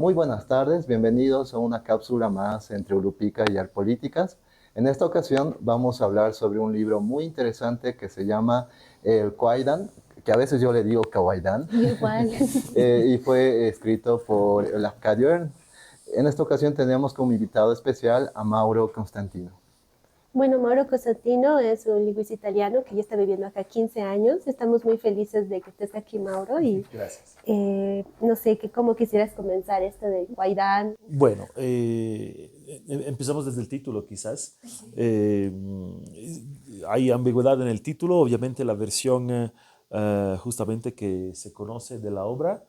Muy buenas tardes, bienvenidos a una cápsula más entre Ulupica y Arpolíticas. En esta ocasión vamos a hablar sobre un libro muy interesante que se llama El Kwaidan, que a veces yo le digo Kawaidan, Igual. y fue escrito por Lafcadio Hearn. En esta ocasión tenemos como invitado especial a Mauro Constantino. Bueno, Mauro Cosentino es un lingüista italiano que ya está viviendo acá 15 años. Estamos muy felices de que estés aquí, Mauro. Y Gracias. no sé, cómo quisieras comenzar esto de Guaidán. Bueno, empezamos desde el título quizás. Eh, Hay ambigüedad en el título, obviamente la versión justamente que se conoce de la obra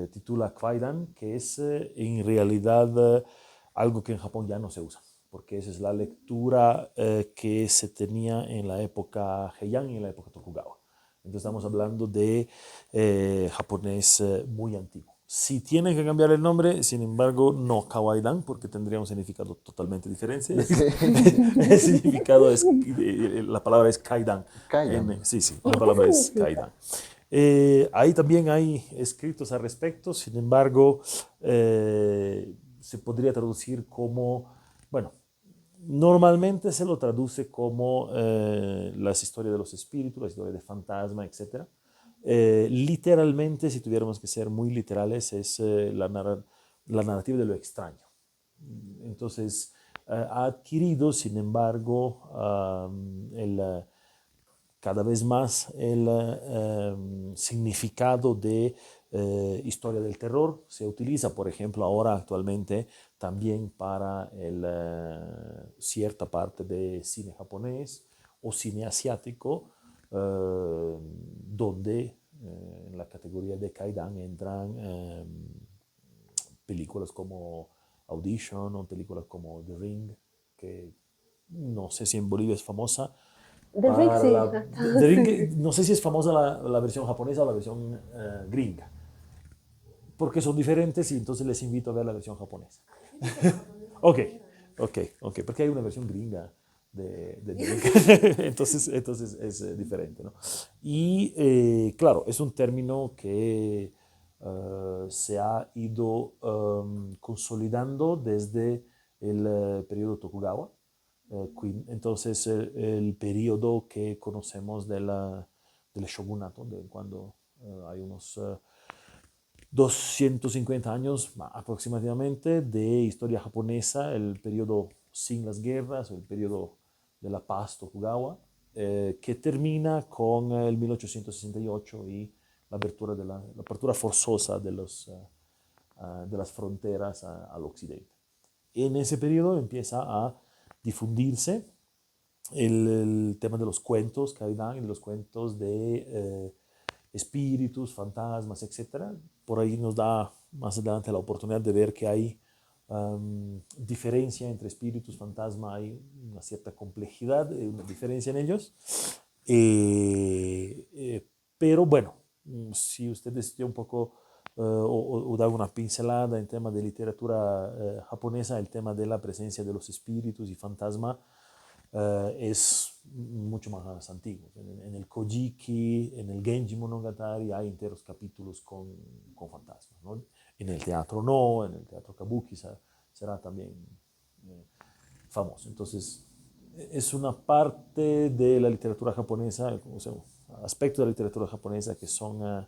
titula Kwaidan, que es en realidad algo que en Japón ya no se usa, porque esa es la lectura que se tenía en la época Heian y en la época Tokugawa. Entonces estamos hablando de japonés muy antiguo. Si tienen que cambiar el nombre, sin embargo, no Kawaidan, porque tendría un significado totalmente diferente. Sí. El significado es, la palabra es Kaidan. Kaidan. Sí, la palabra es Kaidan. Ahí también hay escritos al respecto, sin embargo, se podría traducir como, bueno, normalmente se lo traduce como las historias de los espíritus, las historias de fantasma, etc. Literalmente, si tuviéramos que ser muy literales, es la narrativa de lo extraño. Entonces, ha adquirido, sin embargo, cada vez más el significado de historia del terror. Se utiliza, por ejemplo, ahora actualmente también para cierta parte de cine japonés o cine asiático, donde en la categoría de Kaidan entran películas como Audition o películas como The Ring, que no sé si en Bolivia es famosa. The Ring, sí. The Ring, no sé si es famosa la versión japonesa o la versión gringa, porque son diferentes y entonces les invito a ver la versión japonesa. ok, porque hay una versión gringa de The Ring. entonces es diferente, ¿no? Y claro, es un término que se ha ido consolidando desde el periodo Tokugawa. Entonces, el periodo que conocemos del shogunato, de cuando hay unos 250 años aproximadamente de historia japonesa, el periodo sin las guerras, el periodo de la paz Tokugawa, que termina con el 1868 y la apertura forzosa de las fronteras al occidente. En ese periodo empieza a difundirse el tema de los cuentos Kaidan y de los cuentos de espíritus, fantasmas, etc. Por ahí nos da más adelante la oportunidad de ver que hay diferencia entre espíritus, fantasma, hay una cierta complejidad, una diferencia en ellos. Pero bueno, si ustedes ya un poco o da una pincelada en tema de literatura japonesa, el tema de la presencia de los espíritus y fantasma es mucho más antiguo. En el Kojiki, en el Genji Monogatari hay enteros capítulos con fantasmas, ¿no? En el teatro no, en el teatro Kabuki será también famoso. Entonces, es una parte de la literatura japonesa, o sea, aspectos de la literatura japonesa que son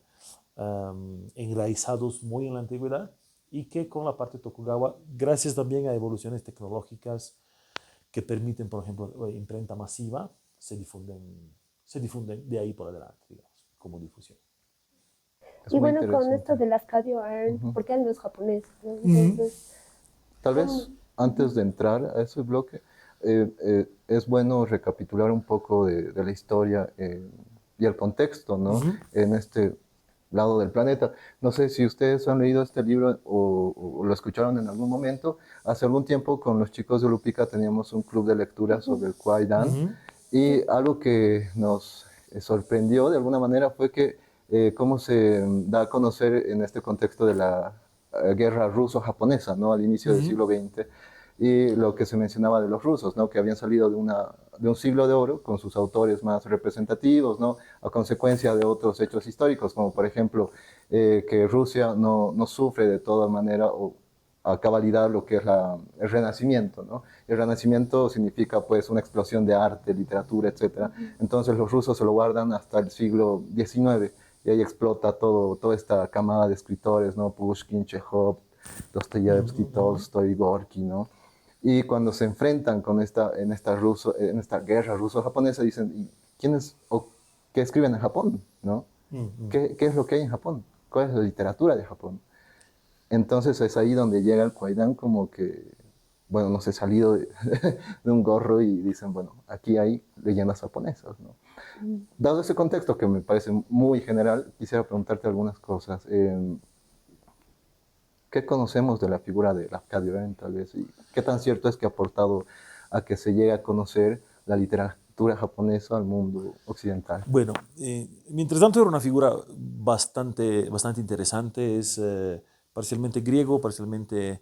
enraizados muy en la antigüedad y que con la parte Tokugawa, gracias también a evoluciones tecnológicas que permiten, por ejemplo, imprenta masiva, se difunden de ahí por adelante, digamos, como difusión. Es Y muy bueno, con esto interesante. de Lafcadio Hearn, Ujú. porque él no es japonés, ¿no? Entonces, Tal ¿cómo? vez antes de entrar a ese bloque, es bueno recapitular un poco de la historia y el contexto, ¿no? En este lado del planeta. No sé si ustedes han leído este libro o lo escucharon en algún momento. Hace algún tiempo con los chicos de Lupica teníamos un club de lectura sobre el Kwaidan y algo que nos sorprendió de alguna manera fue que cómo se da a conocer en este contexto de la guerra ruso-japonesa, ¿no? Al inicio del siglo XX. y lo que se mencionaba de los rusos, ¿no? Que habían salido de un siglo de oro con sus autores más representativos, ¿no? A consecuencia de otros hechos históricos, como por ejemplo que Rusia no sufre de toda manera o a cabalidad lo que es el Renacimiento, ¿no? El Renacimiento significa pues una explosión de arte, literatura, etc. Entonces los rusos se lo guardan hasta el siglo XIX y ahí explota toda esta camada de escritores, ¿no? Pushkin, Chekhov, Dostoyevsky, Tolstoy, Gorky, ¿no? Y cuando se enfrentan en esta guerra ruso-japonesa, dicen, ¿y quiénes o qué escriben en Japón? ¿No? ¿Qué es lo que hay en Japón? ¿Cuál es la literatura de Japón? Entonces es ahí donde llega el Kwaidan como que, bueno, no sé, salido de un gorro y dicen, bueno, aquí hay leyendas japonesas, ¿no? Dado ese contexto que me parece muy general, quisiera preguntarte algunas cosas. ¿Qué conocemos de la figura de Lafcadio Herein, tal vez? ¿Y qué tan cierto es que ha aportado a que se llegue a conocer la literatura japonesa al mundo occidental? Bueno, mientras tanto era una figura bastante interesante, es parcialmente griego, parcialmente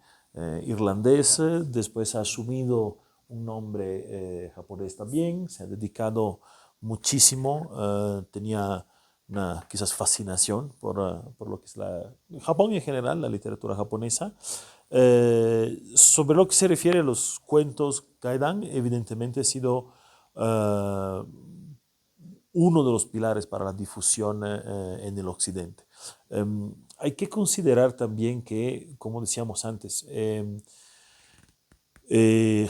irlandés, después ha asumido un nombre japonés también, se ha dedicado muchísimo, tenía una quizás fascinación por lo que es Japón en general, la literatura japonesa. Sobre lo que se refiere a los cuentos Kaidan, evidentemente ha sido uno de los pilares para la difusión en el occidente. Hay que considerar también que, como decíamos antes,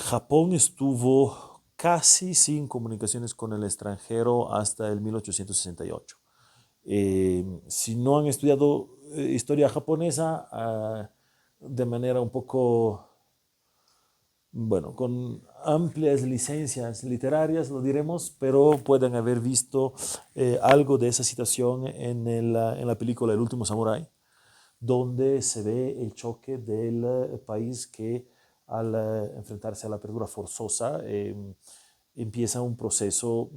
Japón estuvo casi sin comunicaciones con el extranjero hasta el 1868. Si no han estudiado historia japonesa de manera un poco, bueno, con amplias licencias literarias, lo diremos, pero pueden haber visto algo de esa situación en la película El último samurái, donde se ve el choque del país que al enfrentarse a la apertura forzosa empieza un proceso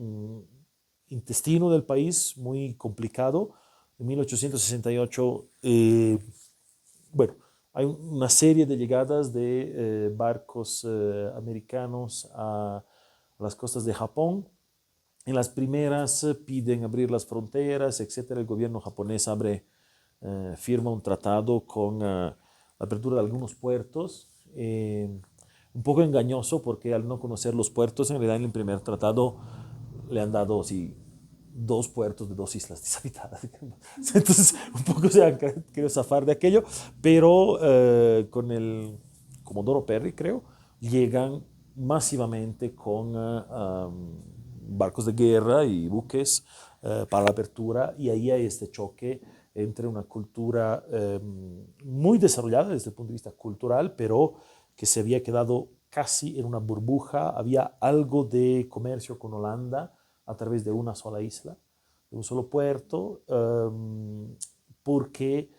intestino del país muy complicado. En 1868, bueno, hay una serie de llegadas de barcos americanos a las costas de Japón. En las primeras piden abrir las fronteras, etc. El gobierno japonés firma un tratado con la apertura de algunos puertos, un poco engañoso porque al no conocer los puertos, en realidad en el primer tratado le han dado sí, 2 puertos de 2 islas deshabitadas. Entonces, un poco se han querido zafar de aquello, pero con el Comodoro Perry, creo, llegan masivamente con barcos de guerra y buques para la apertura, y ahí hay este choque entre una cultura muy desarrollada desde el punto de vista cultural, pero que se había quedado casi en una burbuja. Había algo de comercio con Holanda a través de una sola isla, de un solo puerto, porque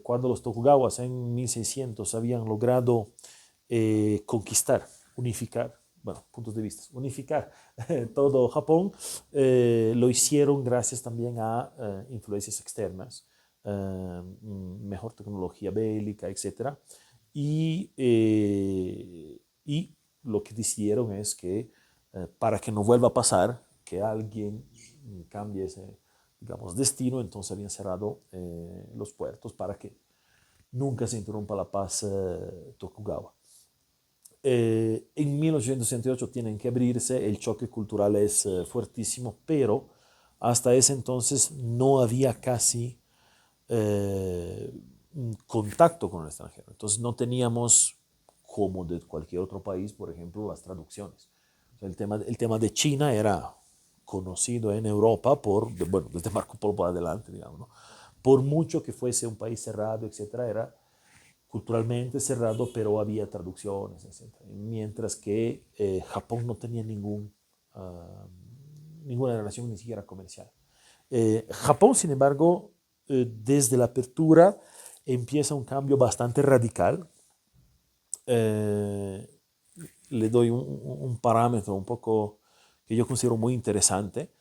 cuando los Tokugawas en 1600 habían logrado conquistar, unificar, bueno, puntos de vista, unificar todo Japón, lo hicieron gracias también a influencias externas, mejor tecnología bélica, etc. Y lo que decidieron es que para que no vuelva a pasar, que alguien cambie ese, digamos, destino, entonces habían cerrado los puertos para que nunca se interrumpa la paz Tokugawa. En 1868 tienen que abrirse, el choque cultural es fuertísimo, pero hasta ese entonces no había casi contacto con el extranjero. Entonces no teníamos, como de cualquier otro país, por ejemplo, las traducciones. O sea, el tema de China era conocido en Europa bueno, desde Marco Polo por adelante, digamos, ¿no? Por mucho que fuese un país cerrado, etcétera, era culturalmente cerrado, pero había traducciones, etcétera. Mientras que Japón no tenía ninguna relación, ni siquiera comercial. Japón, sin embargo, desde la apertura empieza un cambio bastante radical. Le doy un parámetro un poco que yo considero muy interesante.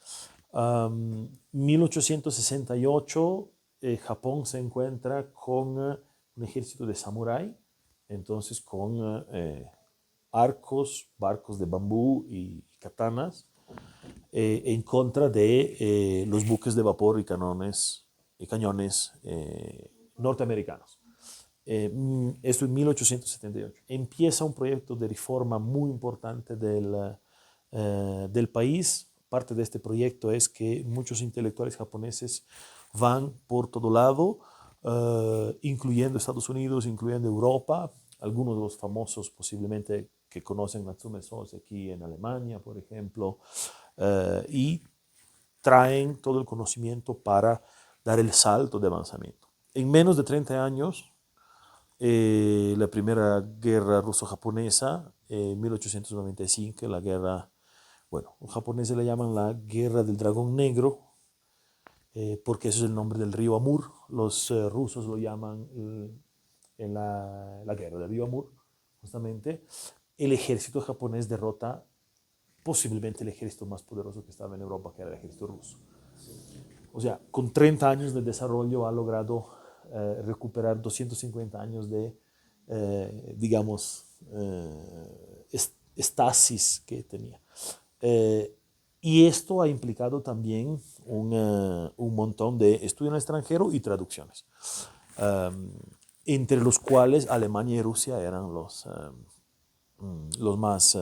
1868, Japón se encuentra con un ejército de samurái entonces con arcos, barcos de bambú y katanas, en contra de los buques de vapor y cañones norteamericanos. Esto en 1878. Empieza un proyecto de reforma muy importante del país. Parte de este proyecto es que muchos intelectuales japoneses van por todo lado, incluyendo Estados Unidos, incluyendo Europa. Algunos de los famosos posiblemente que conocen Natsume Sosei aquí en Alemania, por ejemplo, y traen todo el conocimiento para dar el salto de avanzamiento. En menos de 30 años, la primera guerra ruso-japonesa, en 1895, la guerra, bueno, los japoneses le llaman la guerra del dragón negro, porque ese es el nombre del río Amur. Los rusos lo llaman en la guerra del río Amur, justamente. El ejército japonés derrota posiblemente el ejército más poderoso que estaba en Europa, que era el ejército ruso. O sea, con 30 años de desarrollo ha logrado recuperar 250 años de, digamos, estasis que tenía. Y esto ha implicado también un montón de estudio en el extranjero y traducciones, entre los cuales Alemania y Rusia eran los más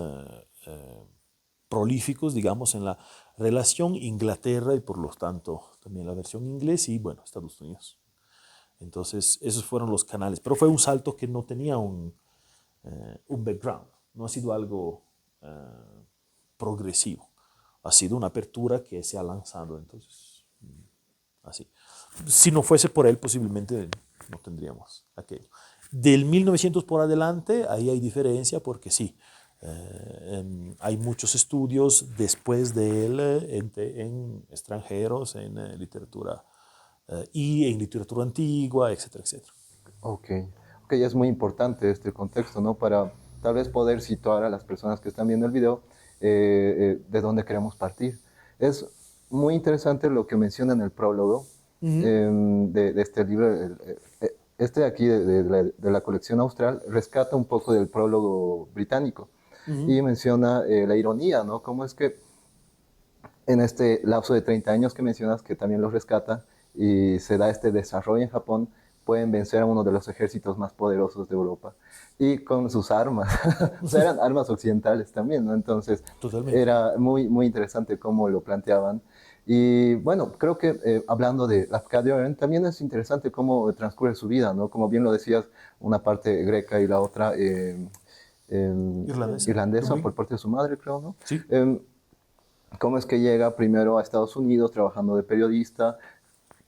prolíficos, digamos, en la relación Inglaterra y por lo tanto también la versión inglés y, bueno, Estados Unidos. Entonces, esos fueron los canales. Pero fue un salto que no tenía un background. No ha sido algo progresivo. Ha sido una apertura que se ha lanzado. Entonces, así. Si no fuese por él, posiblemente no tendríamos aquello. Del 1900 por adelante, ahí hay diferencia porque sí, hay muchos estudios después de él en extranjeros, en literatura y en literatura antigua, etcétera, etcétera. Ok, ok, es muy importante este contexto, ¿no? Para tal vez poder situar a las personas que están viendo el video de dónde queremos partir. Es muy interesante lo que menciona en el prólogo de este libro. Este de aquí, de la colección austral, rescata un poco del prólogo británico y menciona la ironía, ¿no? Cómo es que en este lapso de 30 años que mencionas, que también los rescata y se da este desarrollo en Japón, pueden vencer a uno de los ejércitos más poderosos de Europa. Y con sus armas, o sea, eran armas occidentales también, ¿no? Entonces, Totalmente. era muy, muy interesante cómo lo planteaban. Y bueno, creo que hablando de Lafcadio Hearn, también es interesante cómo transcurre su vida, ¿no? Como bien lo decías, una parte greca y la otra Irlandesa. irlandesa Dublín. por parte de su madre, creo, ¿no? Sí. Cómo es que llega primero a Estados Unidos trabajando de periodista,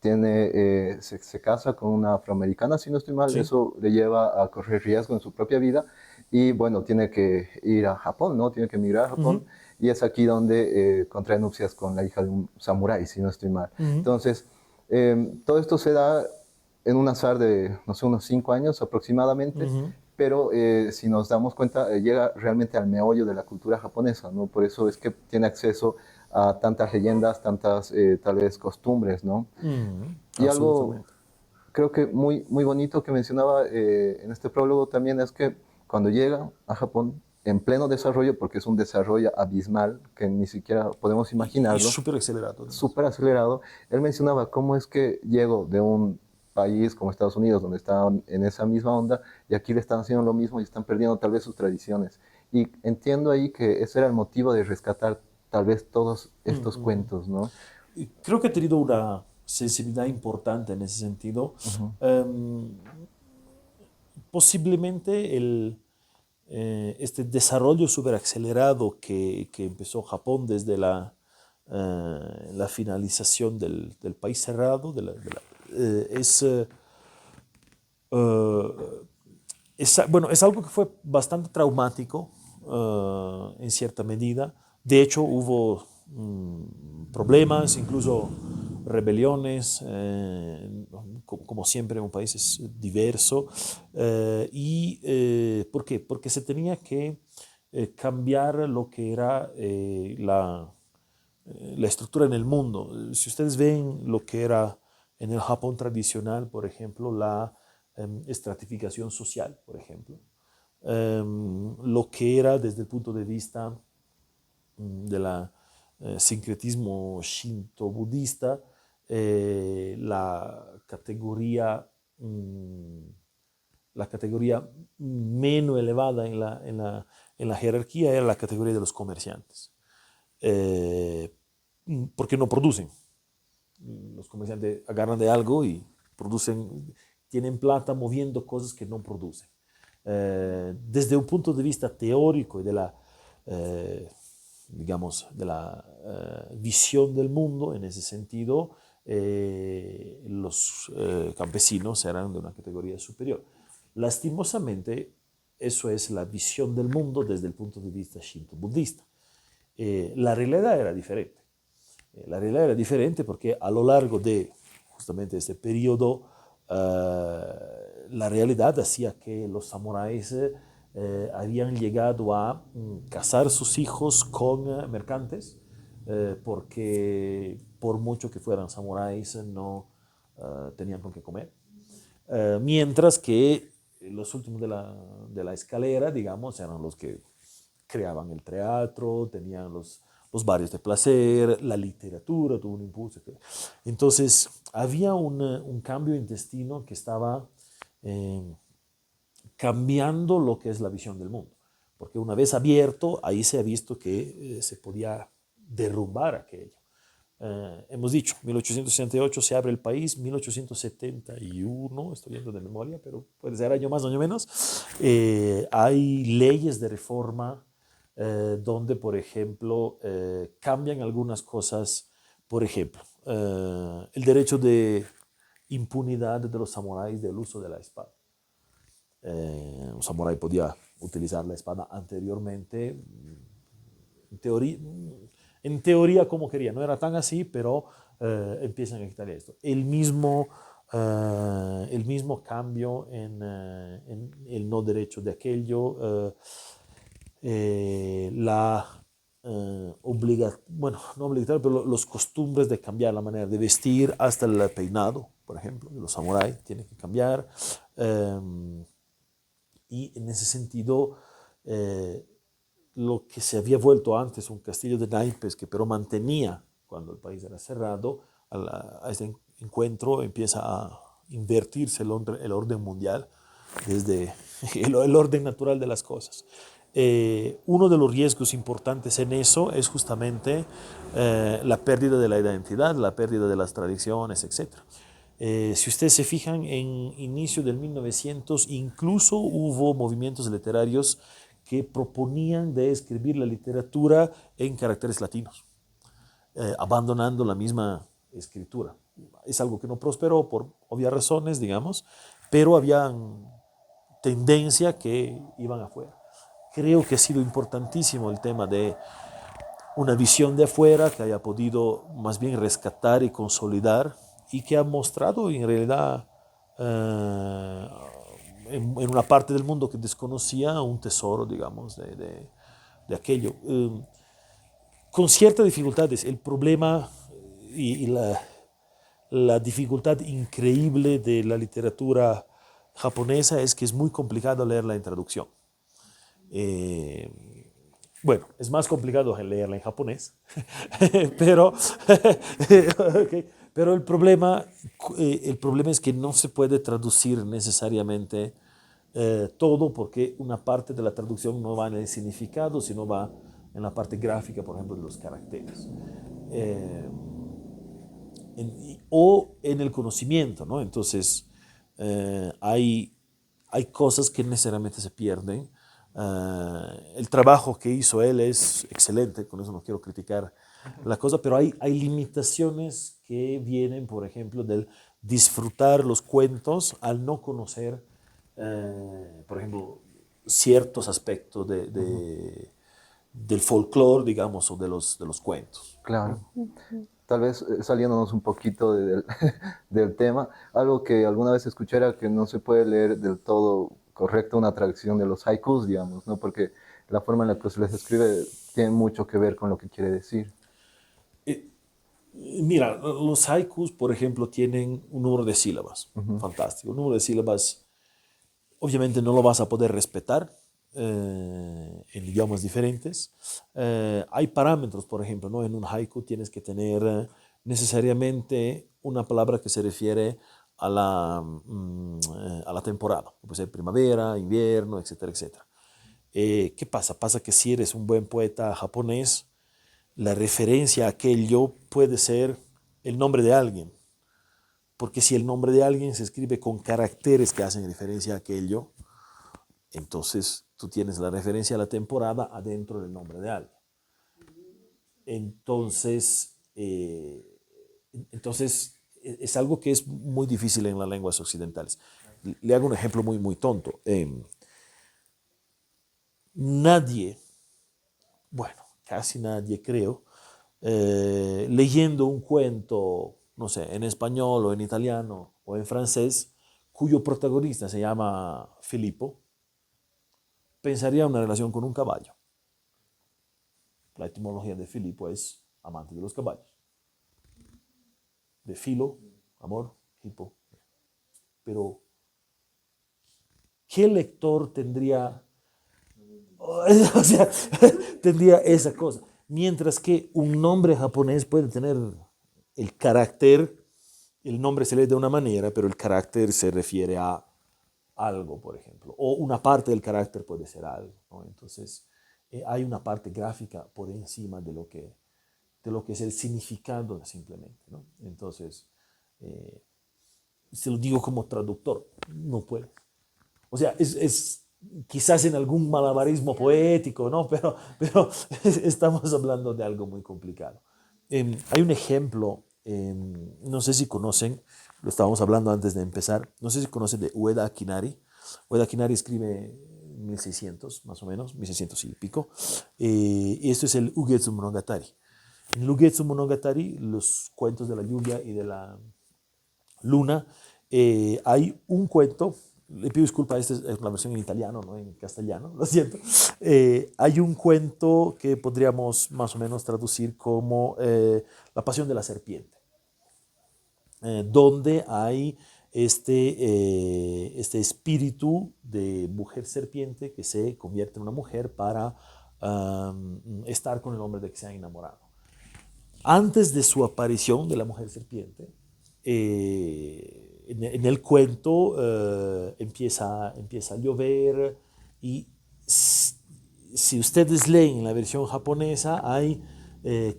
se casa con una afroamericana, si no estoy mal, Sí. eso le lleva a correr riesgo en su propia vida y bueno, tiene que ir a Japón, ¿no? Tiene que emigrar a Japón y es aquí donde contrae nupcias con la hija de un samurái, si no estoy mal. Entonces, todo esto se da en un azar de, no sé, unos 5 años aproximadamente, pero si nos damos cuenta, llega realmente al meollo de la cultura japonesa, ¿no? Por eso es que tiene acceso a tantas leyendas, tantas tal vez costumbres, ¿no? Y algo Absolutamente. creo que muy, muy bonito que mencionaba en este prólogo también es que cuando llega a Japón, en pleno desarrollo, porque es un desarrollo abismal que ni siquiera podemos Y imaginarlo, súper acelerado. súper acelerado, él mencionaba cómo es que llegó de un país como Estados Unidos, donde estaban en esa misma onda, y aquí le están haciendo lo mismo y están perdiendo tal vez sus tradiciones. Y entiendo ahí que ese era el motivo de rescatar tal vez todos estos cuentos, ¿no? Y creo que ha tenido una sensibilidad importante en ese sentido. Posiblemente este desarrollo súper acelerado que empezó Japón desde la finalización del país cerrado bueno, es algo que fue bastante traumático en cierta medida. De hecho, hubo problemas, incluso rebeliones, como siempre un país es diverso. ¿Por qué? Porque se tenía que cambiar lo que era la estructura en el mundo. Si ustedes ven lo que era en el Japón tradicional, por ejemplo, estratificación social, por ejemplo. Lo que era desde el punto de vista del sincretismo shinto-budista, la categoría menos elevada en la jerarquía era la categoría de los comerciantes, porque no producen. Los comerciantes agarran de algo y tienen plata moviendo cosas que no producen. Desde un punto de vista teórico y de la visión del mundo, en ese sentido, los campesinos eran de una categoría superior. Lastimosamente, eso es la visión del mundo desde el punto de vista shinto-budista. La realidad era diferente. La realidad era diferente porque a lo largo de justamente este periodo, la realidad hacía que los samuráis habían llegado a casar sus hijos con mercantes, porque por mucho que fueran samuráis no tenían con qué comer. Mientras que los últimos de la escalera, digamos, eran los que creaban el teatro, tenían los barrios de placer, la literatura tuvo un impulso. Entonces, había un cambio intestino que estaba cambiando lo que es la visión del mundo. Porque una vez abierto, ahí se ha visto que se podía derrumbar aquello. Hemos dicho, 1868 se abre el país, 1871, estoy viendo de memoria, pero puede ser año más o año menos, hay leyes de reforma donde, por ejemplo, cambian algunas cosas. Por ejemplo, el derecho de impunidad de los samuráis del uso de la espada. Un samurái podía utilizar la espada anteriormente, en teoría como quería, no era tan así, pero empiezan a quitar esto. El mismo cambio en el no derecho de aquello, bueno, no obligatorio, pero los costumbres de cambiar la manera de vestir, hasta el peinado, por ejemplo, de los samuráis tiene que cambiar. Y en ese sentido, lo que se había vuelto antes un castillo de naipes, que pero mantenía cuando el país era cerrado, a este encuentro empieza a invertirse el orden mundial desde el orden natural de las cosas. Uno de los riesgos importantes en eso es justamente la pérdida de la identidad, la pérdida de las tradiciones, etc. Si ustedes se fijan, en inicio del 1900 incluso hubo movimientos literarios que proponían de escribir la literatura en caracteres latinos, abandonando la misma escritura. Es algo que no prosperó por obvias razones, digamos, pero había tendencia que iban afuera. Creo que ha sido importantísimo el tema de una visión de afuera que haya podido más bien rescatar y consolidar, y que ha mostrado en realidad en una parte del mundo que desconocía un tesoro, digamos, de aquello. Con ciertas dificultades, el problema y la dificultad increíble de la literatura japonesa es que es muy complicado leerla en traducción. Bueno, es más complicado leerla en japonés, pero, okay, pero el problema es que no se puede traducir necesariamente todo, porque una parte de la traducción no va en el significado, sino va en la parte gráfica, por ejemplo, de los caracteres. O en el conocimiento, ¿no? Entonces, hay cosas que necesariamente se pierden. El trabajo que hizo él es excelente, con eso no quiero criticar la cosa, pero hay limitaciones que vienen, por ejemplo, del disfrutar los cuentos al no conocer, por ejemplo, ciertos aspectos del folclore, digamos, o de los cuentos. Claro. Tal vez saliéndonos un poquito del tema, algo que alguna vez escuché era que no se puede leer del todo correcto una traducción de los haikus, digamos, ¿no? Porque la forma en la que se les escribe tiene mucho que ver con lo que quiere decir. Mira, los haikus, por ejemplo, tienen un número de sílabas, fantástico, un número de sílabas obviamente no lo vas a poder respetar en idiomas diferentes. Hay parámetros, por ejemplo, ¿no? En un haiku tienes que tener necesariamente una palabra que se refiere a la temporada. Puede ser primavera, invierno, etcétera, etcétera. ¿Qué pasa? Pasa que si eres un buen poeta japonés, la referencia a aquello puede ser el nombre de alguien. Porque si el nombre de alguien se escribe con caracteres que hacen referencia a aquello, entonces tú tienes la referencia a la temporada adentro del nombre de alguien. Entonces, es algo que es muy difícil en las lenguas occidentales. Le hago un ejemplo muy, muy tonto. Nadie, bueno, casi nadie creo, leyendo un cuento, no sé, en español o en italiano o en francés, cuyo protagonista se llama Filippo, pensaría en una relación con un caballo. La etimología de Filippo es amante de los caballos. De filo, amor, hipo. Pero, ¿qué lector tendría, o sea, tendría esa cosa? Mientras que un nombre japonés puede tener el carácter, el nombre se lee de una manera, pero el carácter se refiere a algo, por ejemplo, o una parte del carácter puede ser algo, ¿no? Entonces, hay una parte gráfica por encima de lo que es el significado simplemente, ¿no? Entonces, se lo digo como traductor, no puedo. O sea, es quizás en algún malabarismo poético, ¿no? Pero estamos hablando de algo muy complicado. Hay un ejemplo, no sé si conocen, lo estábamos hablando antes de empezar, no sé si conocen de Ueda Kinari. Ueda Kinari escribe 1600, más o menos, 1600 y pico. Y esto es el Ugetsu Monogatari. En el Ugetsu Monogatari, los cuentos de la lluvia y de la luna, hay un cuento, le pido disculpas, esta es la versión en italiano, no en castellano, lo siento. Hay un cuento que podríamos más o menos traducir como La pasión de la serpiente, donde hay este espíritu de mujer serpiente que se convierte en una mujer para estar con el hombre de que se ha enamorado. Antes de su aparición de la mujer serpiente, en el cuento empieza a llover y si ustedes leen la versión japonesa hay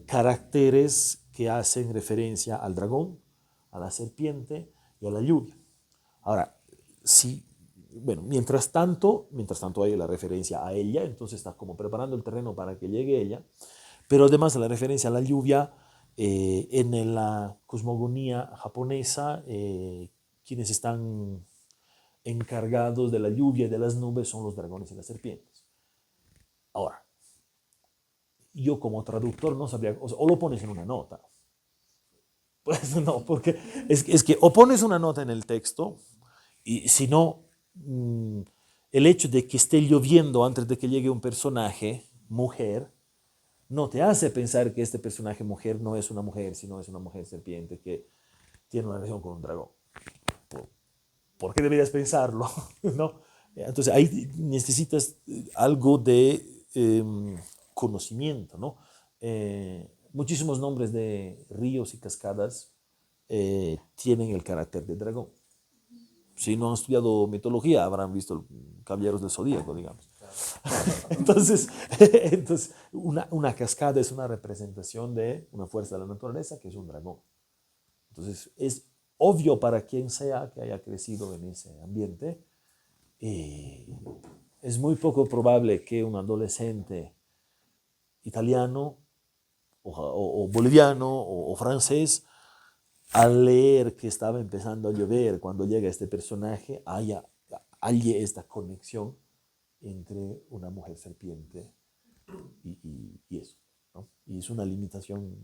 caracteres que hacen referencia al dragón, a la serpiente y a la lluvia. Ahora, bueno, mientras tanto hay la referencia a ella, entonces está como preparando el terreno para que llegue ella, pero además la referencia a la lluvia, en la cosmogonía japonesa, quienes están encargados de la lluvia y de las nubes son los dragones y las serpientes. Ahora, yo como traductor no sabría, o lo pones en una nota. Pues no, porque es que o pones una nota en el texto, y si no, el hecho de que esté lloviendo antes de que llegue un personaje, mujer, no te hace pensar que este personaje mujer no es una mujer, sino es una mujer serpiente que tiene una relación con un dragón. ¿Por qué deberías pensarlo? ¿No? Entonces ahí necesitas algo de conocimiento, ¿no? Muchísimos nombres de ríos y cascadas tienen el carácter de dragón. Si no han estudiado mitología, habrán visto Caballeros del Zodíaco, digamos. Entonces una cascada es una representación de una fuerza de la naturaleza que es un dragón. Entonces, es obvio para quien sea que haya crecido en ese ambiente. Es muy poco probable que un adolescente italiano o boliviano o francés, al leer que estaba empezando a llover cuando llega este personaje, halle esta conexión entre una mujer serpiente y eso, ¿no? Y es una limitación,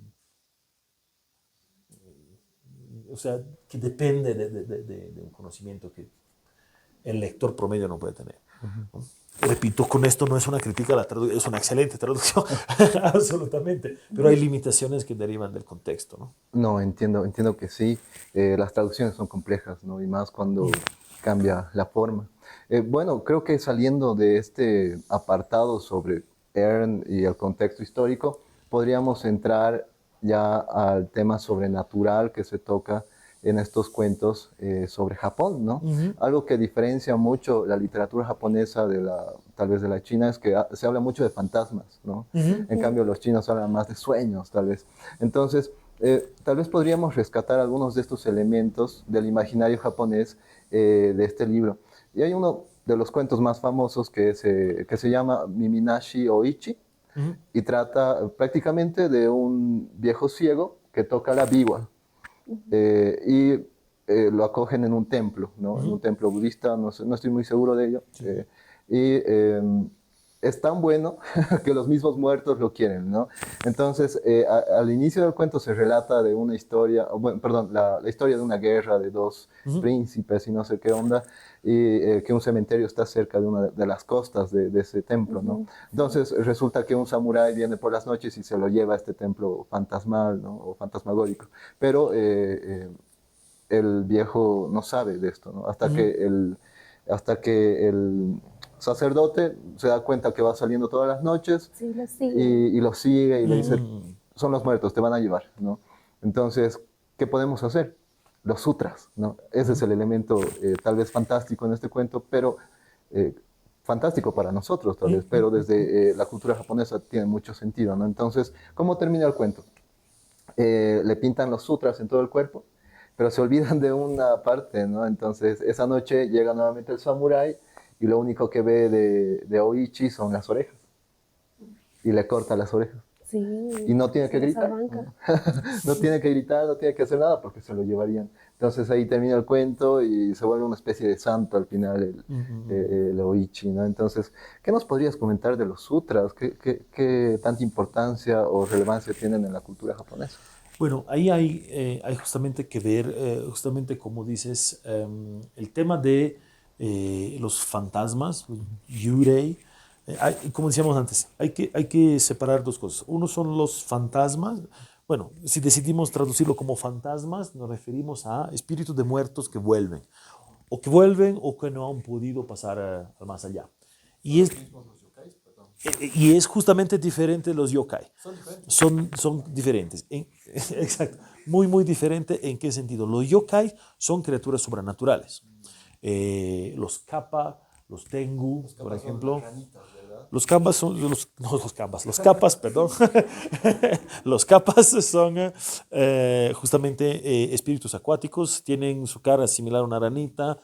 o sea, que depende de un conocimiento que el lector promedio no puede tener, ¿no? Repito, con esto no es una crítica a la traducción, es una excelente traducción, absolutamente, pero hay limitaciones que derivan del contexto, ¿no? No, entiendo que sí. Las traducciones son complejas, ¿no? Y más cuando cambia la forma. Bueno, creo que saliendo de este apartado sobre Ern y el contexto histórico, podríamos entrar ya al tema sobrenatural que se toca en estos cuentos sobre Japón, ¿no? Algo que diferencia mucho la literatura japonesa de tal vez de la china es que se habla mucho de fantasmas, ¿no? En cambio, los chinos hablan más de sueños, tal vez. Entonces, tal vez podríamos rescatar algunos de estos elementos del imaginario japonés de este libro. Y hay uno de los cuentos más famosos que se llama Miminashi Oichi, y trata prácticamente de un viejo ciego que toca la biwa y lo acogen en un templo, ¿no? En un templo budista, no sé, no estoy muy seguro de ello. Sí. Es tan bueno que los mismos muertos lo quieren, ¿no? Entonces, al inicio del cuento se relata de una historia, bueno, perdón, la historia de una guerra de dos príncipes y no sé qué onda, y que un cementerio está cerca de una de las costas de ese templo, ¿no? Entonces, resulta que un samurái viene por las noches y se lo lleva a este templo fantasmal, ¿no? O fantasmagórico. Pero el viejo no sabe de esto, ¿no? Hasta que el sacerdote se da cuenta que va saliendo todas las noches Sí, lo sigue. y lo sigue y le dice, son los muertos, te van a llevar, ¿no? Entonces, ¿qué podemos hacer? Los sutras, ¿no? Ese es el elemento tal vez fantástico en este cuento, pero fantástico para nosotros tal vez, pero desde la cultura japonesa tiene mucho sentido, ¿no? Entonces, ¿cómo termina el cuento? Le pintan los sutras en todo el cuerpo, pero se olvidan de una parte, ¿no? Entonces, esa noche llega nuevamente el samurái y lo único que ve de Oichi son las orejas. Y le corta las orejas. Sí, Y no tiene que se las gritar. arranca. No tiene que gritar, no tiene que hacer nada porque se lo llevarían. Entonces ahí termina el cuento y se vuelve una especie de santo al final el Oichi, ¿no? Entonces, ¿qué nos podrías comentar de los sutras? ¿Qué tanta importancia o relevancia tienen en la cultura japonesa? Bueno, ahí hay justamente que ver, justamente como dices, el tema de los fantasmas, los yurei. Como decíamos antes, hay que separar dos cosas. Uno son los fantasmas. Bueno, si decidimos traducirlo como fantasmas, nos referimos a espíritus de muertos que vuelven, o que no han podido pasar al más allá. Y es, y es justamente diferente de los yokai. Son diferentes. Exacto. Muy, muy diferente. ¿En qué sentido? Los yokai son criaturas sobrenaturales. Los kappa, los tengu, por ejemplo. Los kappas son no, los kappas, perdón. Los kappas son justamente espíritus acuáticos, tienen su cara similar a una ranita,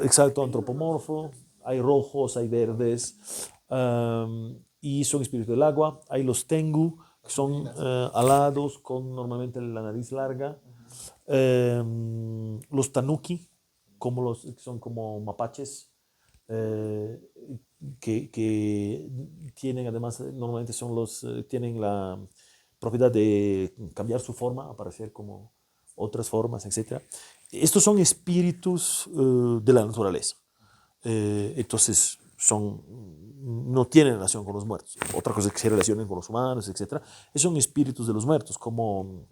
exacto, antropomorfo, hay rojos, hay verdes, y son espíritus del agua. Hay los tengu, que son alados, con normalmente la nariz larga. Los tanuki, que son como mapaches, eh, que tienen además, normalmente tienen la propiedad de cambiar su forma, aparecer como otras formas, etc. Estos son espíritus de la naturaleza. Entonces no tienen relación con los muertos. Otra cosa es que se relacionen con los humanos, etc. Son espíritus de los muertos, como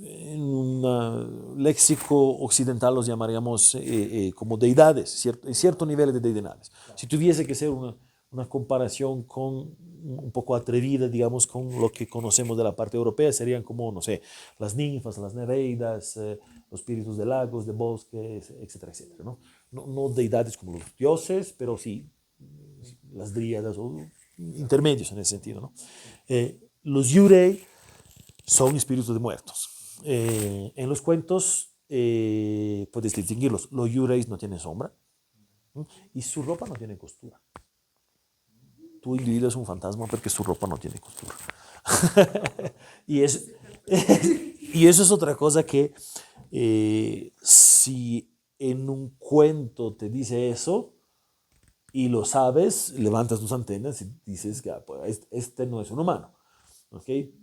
en un léxico occidental los llamaríamos como deidades, cierto nivel de deidades. Si tuviese que ser una comparación con un poco atrevida, digamos, con lo que conocemos de la parte europea, serían como, no sé, las ninfas, las nereidas, los espíritus de lagos, de bosques, etcétera, etcétera, ¿no? No deidades como los dioses, pero sí las dríadas o intermedios en ese sentido, ¿no? Los yurei son espíritus de muertos. En los cuentos puedes distinguirlos. Los yureis no tienen sombra, ¿sí? Y su ropa no tiene costura. Tu individuo es un fantasma porque su ropa no tiene costura. y, es, y eso es otra cosa que si en un cuento te dice eso y lo sabes, levantas tus antenas y dices que pues, este no es un humano. ¿Okay?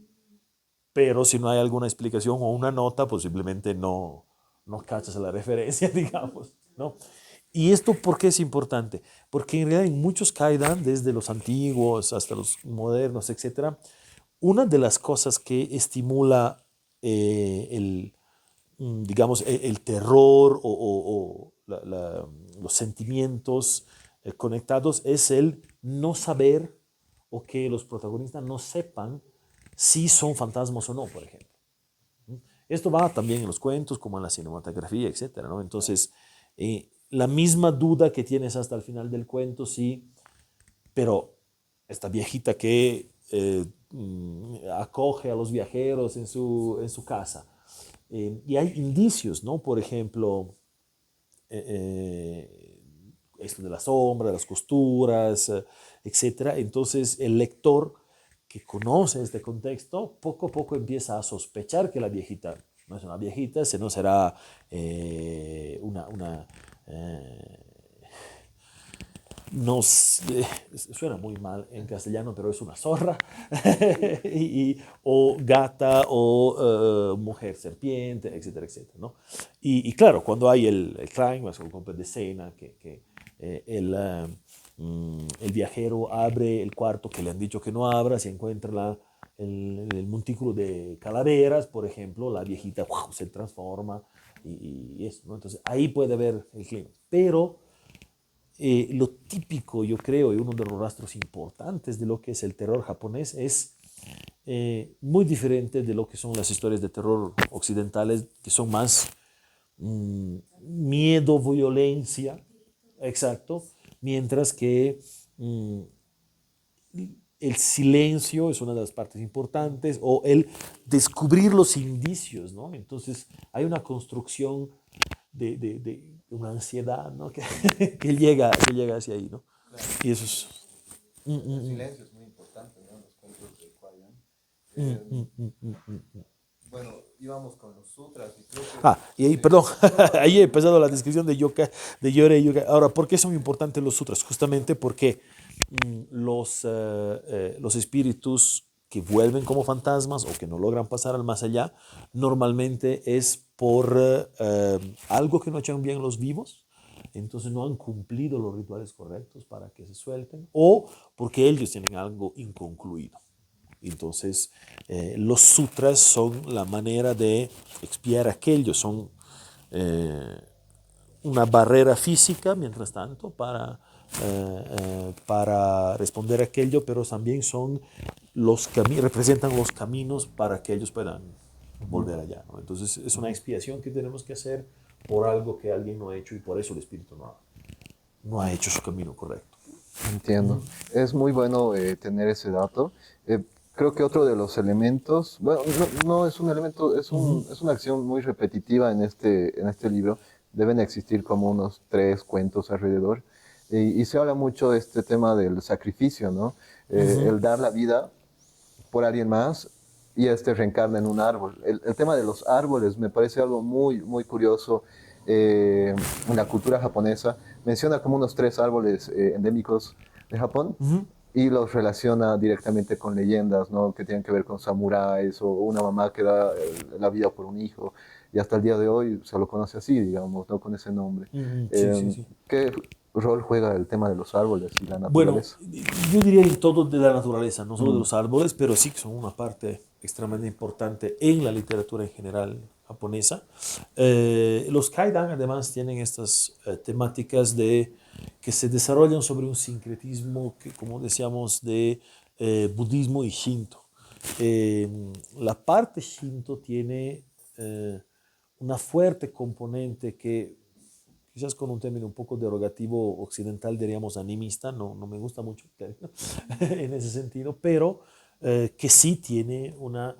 Pero si no hay alguna explicación o una nota, pues simplemente no cachas la referencia, digamos, ¿no? ¿Y esto por qué es importante? Porque en realidad en muchos kaidan, desde los antiguos hasta los modernos, etcétera, una de las cosas que estimula digamos, el terror o los sentimientos conectados es el no saber o que los protagonistas no sepan si son fantasmas o no, por ejemplo. Esto va también en los cuentos, como en la cinematografía, etcétera, ¿no? Entonces, la misma duda que tienes hasta el final del cuento, sí, pero esta viejita que acoge a los viajeros en su casa. Y hay indicios, ¿no? Por ejemplo, esto de la sombra, de las costuras, etcétera. Entonces, el lector que conoce este contexto, poco a poco empieza a sospechar que la viejita no es una viejita, sino será no suena muy mal en castellano, pero es una zorra, o gata, o mujer serpiente, etcétera, etcétera, ¿no? Y claro, cuando hay el clímax o el golpe de escena, que el viajero abre el cuarto que le han dicho que no abra, se encuentra el montículo de calaveras, por ejemplo, la viejita se transforma y eso, ¿no? Entonces ahí puede haber el clima. Pero lo típico, yo creo, y uno de los rastros importantes de lo que es el terror japonés es muy diferente de lo que son las historias de terror occidentales, que son más miedo, violencia, exacto, mientras que el silencio es una de las partes importantes, o el descubrir los indicios, ¿no? Entonces hay una construcción de una ansiedad, ¿no? que llega hacia ahí, ¿no? Claro. Y eso es... El silencio es muy importante, ¿no? Los cuentos de Kwaidan. Bueno, íbamos con los sutras y creo que... y ahí, sí. perdón, ahí he empezado la descripción de Yore Yoga. Ahora, ¿por qué son importantes los sutras? Justamente porque los espíritus que vuelven como fantasmas o que no logran pasar al más allá, normalmente es por algo que no echan bien los vivos, entonces no han cumplido los rituales correctos para que se suelten, o porque ellos tienen algo inconcluido. Entonces, los sutras son la manera de expiar aquello, son una barrera física, mientras tanto, para responder a aquello, pero también son representan los caminos para que ellos puedan volver allá, ¿no? Entonces, es una expiación que tenemos que hacer por algo que alguien no ha hecho y por eso el espíritu no ha hecho su camino correcto. Entiendo. Es muy bueno tener ese dato. Creo que otro de los elementos, bueno, no es un elemento, es una acción muy repetitiva en este libro. Deben existir como unos 3 cuentos alrededor. Y se habla mucho de este tema del sacrificio, ¿no? El dar la vida por alguien más y reencarna en un árbol. El tema de los árboles me parece algo muy, muy curioso en la cultura japonesa. Menciona como unos 3 árboles endémicos de Japón y los relaciona directamente con leyendas, ¿no? Que tienen que ver con samuráis o una mamá que da la vida por un hijo. Y hasta el día de hoy se lo conoce así, digamos, ¿no? Con ese nombre. Sí. ¿Qué rol juega el tema de los árboles y la Bueno, naturaleza? yo diría en todo de la naturaleza, no solo de los árboles, pero sí que son una parte extremadamente importante en la literatura en general japonesa. Los kaidan además tienen estas temáticas que se desarrollan sobre un sincretismo que, como decíamos, de budismo y shinto. La parte shinto tiene una fuerte componente que quizás con un término un poco derogativo occidental diríamos animista, no me gusta mucho el término en ese sentido, pero que sí tiene una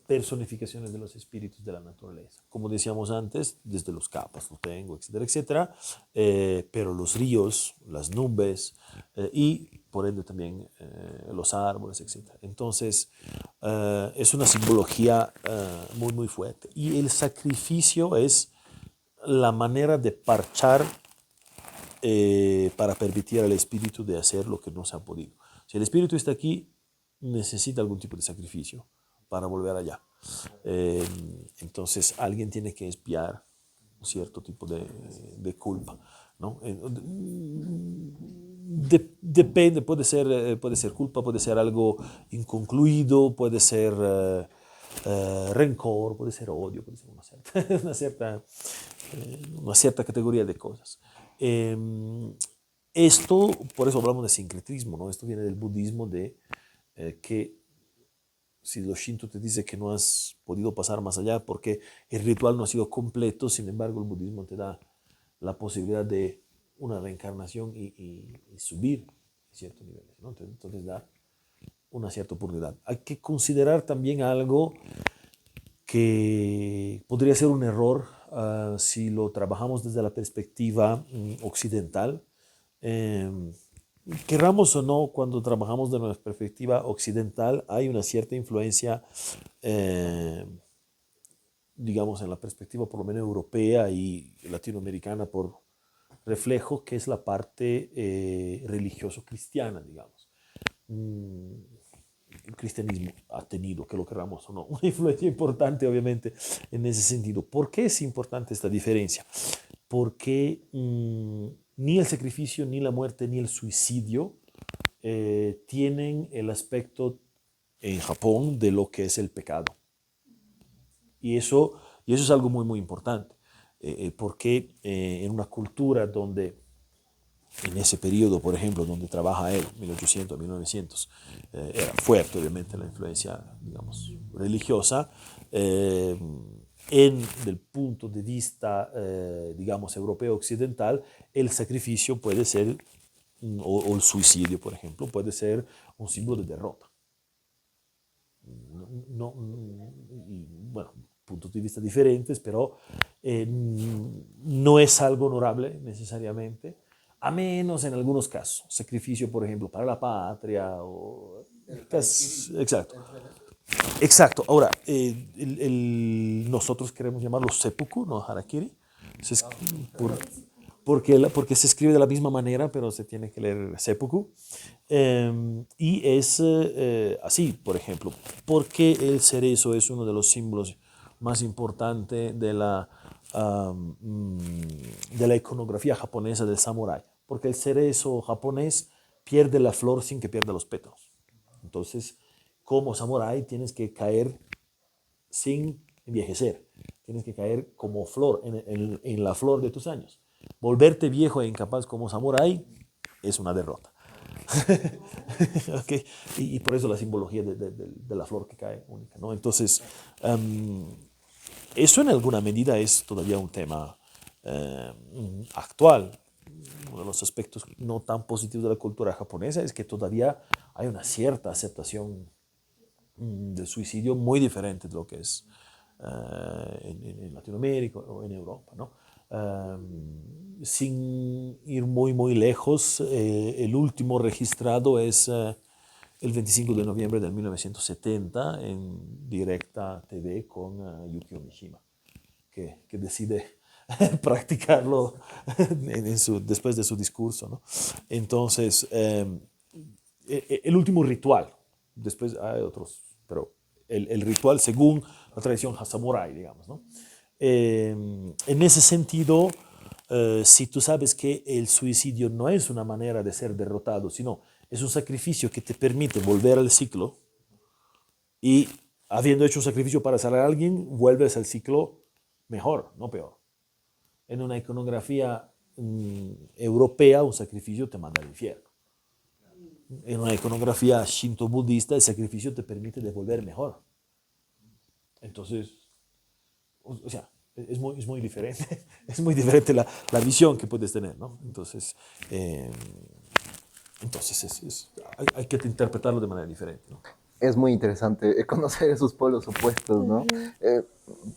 personificación de los espíritus de la naturaleza. Como decíamos antes, desde los capas lo tengo, etcétera, etcétera, pero los ríos, las nubes y por ende también los árboles, etcétera. Entonces, es una simbología muy, muy fuerte. Y el sacrificio es la manera de parchar para permitir al espíritu de hacer lo que no se ha podido. Si el espíritu está aquí, necesita algún tipo de sacrificio para volver allá. Entonces alguien tiene que expiar un cierto tipo de culpa, ¿no? Depende, puede ser culpa, puede ser algo inconcluido, puede ser rencor, puede ser odio, puede ser una cierta categoría de cosas. Esto, por eso hablamos de sincretismo, ¿no? Esto viene del budismo de que si los Shinto te dice que no has podido pasar más allá porque el ritual no ha sido completo, sin embargo el budismo te da la posibilidad de una reencarnación y subir a ciertos niveles, ¿no? Entonces da una cierta oportunidad. Hay que considerar también algo que podría ser un error si lo trabajamos desde la perspectiva occidental. Querramos o no, cuando trabajamos desde la perspectiva occidental, hay una cierta influencia, digamos, en la perspectiva por lo menos europea y latinoamericana por reflejo, que es la parte religioso-cristiana, digamos. El cristianismo ha tenido, que lo queramos o no, una influencia importante, obviamente, en ese sentido. ¿Por qué es importante esta diferencia? Porque ni el sacrificio, ni la muerte, ni el suicidio tienen el aspecto en Japón de lo que es el pecado. Y eso es algo muy, muy importante, porque en una cultura donde en ese periodo, por ejemplo, donde trabaja él, 1800, 1900, era fuerte, obviamente, la influencia, digamos, religiosa. Del punto de vista, digamos, europeo occidental, el sacrificio puede ser, o el suicidio, por ejemplo, puede ser un símbolo de derrota. Bueno, puntos de vista diferentes, pero no es algo honorable necesariamente, a menos en algunos casos. Sacrificio, por ejemplo, para la patria. Exacto. Exacto. Ahora, nosotros queremos llamarlo seppuku, no harakiri, porque se escribe de la misma manera, pero se tiene que leer seppuku. Y es así, por ejemplo, porque el cerezo es uno de los símbolos más importantes de la iconografía japonesa del samurái, porque el cerezo japonés pierde la flor sin que pierda los pétalos. Entonces, como samurái tienes que caer sin envejecer, tienes que caer como flor, en la flor de tus años. Volverte viejo e incapaz como samurái es una derrota. Okay. Y por eso la simbología de la flor que cae única, ¿no? Entonces, eso en alguna medida es todavía un tema actual. Uno de los aspectos no tan positivos de la cultura japonesa es que todavía hay una cierta aceptación del suicidio muy diferente de lo que es en Latinoamérica o en Europa, ¿no? Sin ir muy, muy lejos, el último registrado es el 25 de noviembre de 1970 en Directa TV con Yukio Mishima, que decide practicarlo después de su discurso, ¿no? Entonces, el último ritual, después hay otros, pero el ritual según la tradición samurai, digamos, ¿no? En ese sentido, si tú sabes que el suicidio no es una manera de ser derrotado, sino es un sacrificio que te permite volver al ciclo y habiendo hecho un sacrificio para salvar a alguien, vuelves al ciclo mejor, no peor. En una iconografía europea, un sacrificio te manda al infierno. En una iconografía shinto-budista, el sacrificio te permite devolver mejor. Entonces, o sea, es muy diferente. Es muy diferente la visión que puedes tener, ¿no? Entonces hay que interpretarlo de manera diferente, ¿no? Es muy interesante conocer esos polos opuestos, ¿no?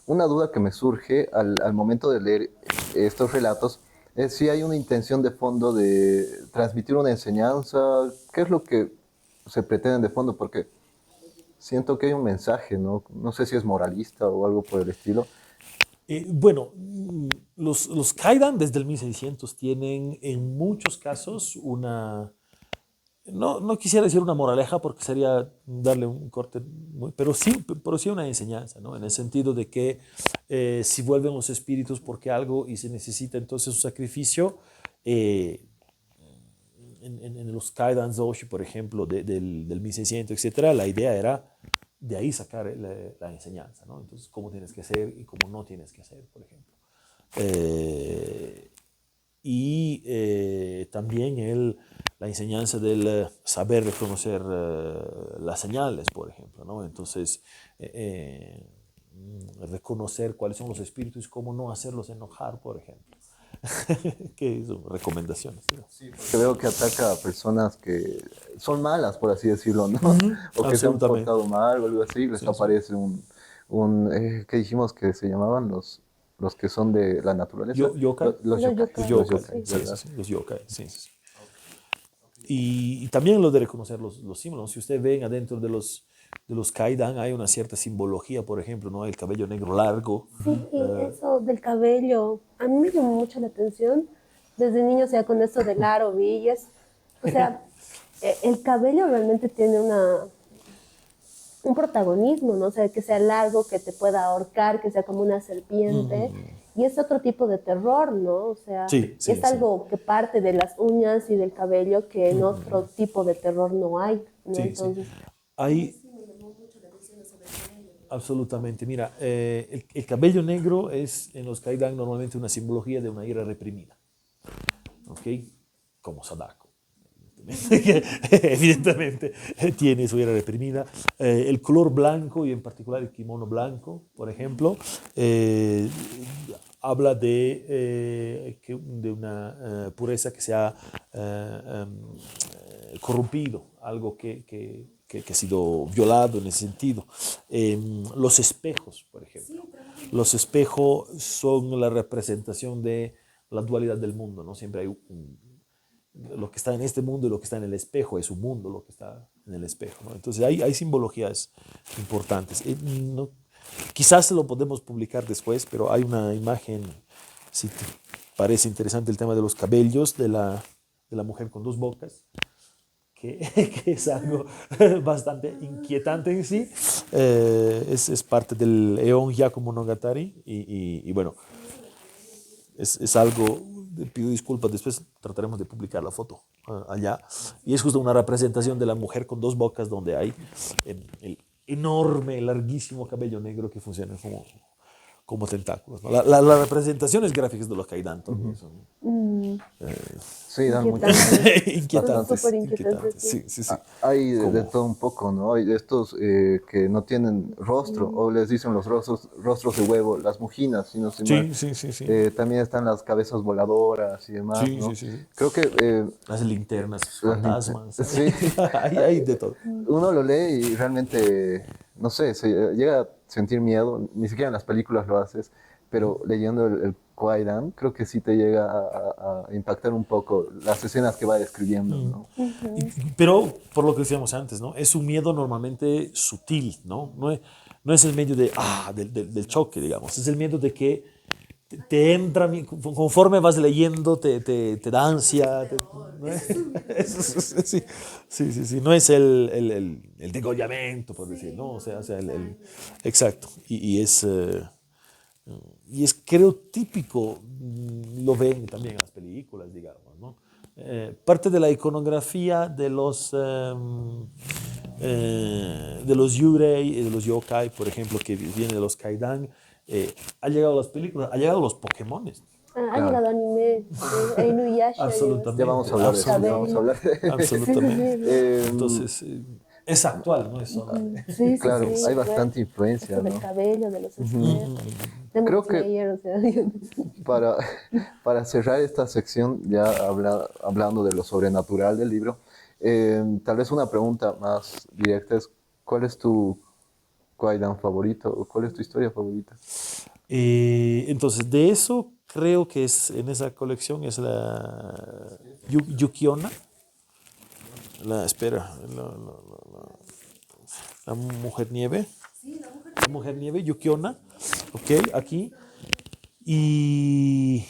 Una duda que me surge al momento de leer estos relatos es si hay una intención de fondo de transmitir una enseñanza. ¿Qué es lo que se pretende de fondo? Porque siento que hay un mensaje, ¿no? No sé si es moralista o algo por el estilo. Bueno, los Kaidan desde el 1600 tienen en muchos casos una... No quisiera decir una moraleja porque sería darle un corte, pero sí una enseñanza, ¿no? En el sentido de que si vuelven los espíritus porque algo y se necesita entonces un sacrificio, en los Kaidan Zoshi, por ejemplo, del 1600, etcétera, la idea era de ahí sacar la enseñanza, ¿no? Entonces, cómo tienes que ser y cómo no tienes que ser, por ejemplo. También la enseñanza del saber reconocer las señales, por ejemplo, ¿no? Entonces, reconocer cuáles son los espíritus y cómo no hacerlos enojar, por ejemplo. Que son recomendaciones, ¿no? Sí, porque veo que ataca a personas que son malas, por así decirlo, ¿no? O que se han Absolutamente. portado mal o algo así, les Sí, sí. aparece ¿qué dijimos que se llamaban? Los que son de la naturaleza. Yokai. Los Los yokai. yokai, Los yokai, sí. sí, ¿verdad? sí, sí, los yokai, sí, sí, sí. Y también lo de reconocer los símbolos. Si usted ven adentro de los kaidan hay una cierta simbología, por ejemplo, ¿no? El cabello negro largo. Sí, y eso del cabello, a mí me llamó mucho la atención. Desde niño, o sea, con eso del aro, villas. O sea, el cabello realmente tiene un protagonismo, ¿no? O sea, que sea largo, que te pueda ahorcar, que sea como una serpiente. Y es otro tipo de terror, ¿no? O sea, Sí, sí, es sí. algo que parte de las uñas y del cabello que en otro tipo de terror no hay, ¿no? Sí, sí. Entonces, Hay, absolutamente. Mira, el cabello negro es en los kaidan normalmente una simbología de una ira reprimida, ¿ok? Como Sadako. Que evidentemente tiene su ira reprimida. El color blanco y en particular el kimono blanco, por ejemplo, habla de una pureza que se ha corrompido, algo que ha sido violado en ese sentido. Los espejos, por ejemplo. Los espejos son la representación de la dualidad del mundo, ¿no? Siempre hay lo que está en este mundo y lo que está en el espejo es un mundo lo que está en el espejo, ¿no? Entonces hay simbologías importantes. No, quizás lo podemos publicar después, pero hay una imagen, si te parece interesante el tema de los cabellos de la mujer con dos bocas, que, que es algo bastante inquietante en sí. Es parte del Eon Hyaku Monogatari y bueno, es algo, pido disculpas, después trataremos de publicar la foto allá. Y es justo una representación de la mujer con dos bocas donde hay el enorme, larguísimo cabello negro que funciona como tentáculos, ¿no? Las representaciones gráficas de los kaidan también son Sí, dan mucho. inquietante. inquietantes. Súper inquietantes, Sí, sí, sí. Hay de Como- todo un poco, ¿no? Hay de estos que no tienen rostro, o les dicen los rostros de huevo, las mujinas, si no estoy mal. Sí, sí, sí, sí. También están las cabezas voladoras y demás, Sí, ¿no? sí, sí, sí. Creo que Las linternas, las fantasmas. sí, hay de todo. uno lo lee y realmente, no sé, se llega a sentir miedo, ni siquiera en las películas lo haces, pero leyendo el Kwaidan, creo que sí te llega a impactar un poco las escenas que va describiendo, ¿no? Pero, por lo que decíamos antes, ¿no? Es un miedo normalmente sutil, ¿no? No es el medio del choque, digamos. Es el miedo de que te entra, conforme vas leyendo, te da ansia. ¿No es? Sí, sí, sí, sí. No es el degollamento, por decir, ¿no? O sea, exacto. Y es, creo, típico, lo ven también en las películas, digamos, ¿no? Parte de la iconografía de los yurei y de los yokai, por ejemplo, que viene de los kaidan, ha llegado a las películas, ha llegado a los Pokémones. Ha Claro. llegado anime, Inuyasha. Absolutamente. Ya vamos a hablar de eso, ya vamos a hablar de Absolutamente. Entonces, es actual, no es solo. Sí, claro, hay bueno, bastante influencia, esto del ¿no? cabello, de los espejos, Demon Creo que Slayer, o sea, para, para cerrar esta sección, ya hablando de lo sobrenatural del libro, tal vez una pregunta más directa es, ¿cuál es tu Kwaidan favorito o cuál es tu historia favorita? Entonces, de eso creo que es en esa colección es la Yukiona. La mujer nieve. La mujer nieve, Yukiona. Ok, aquí. Y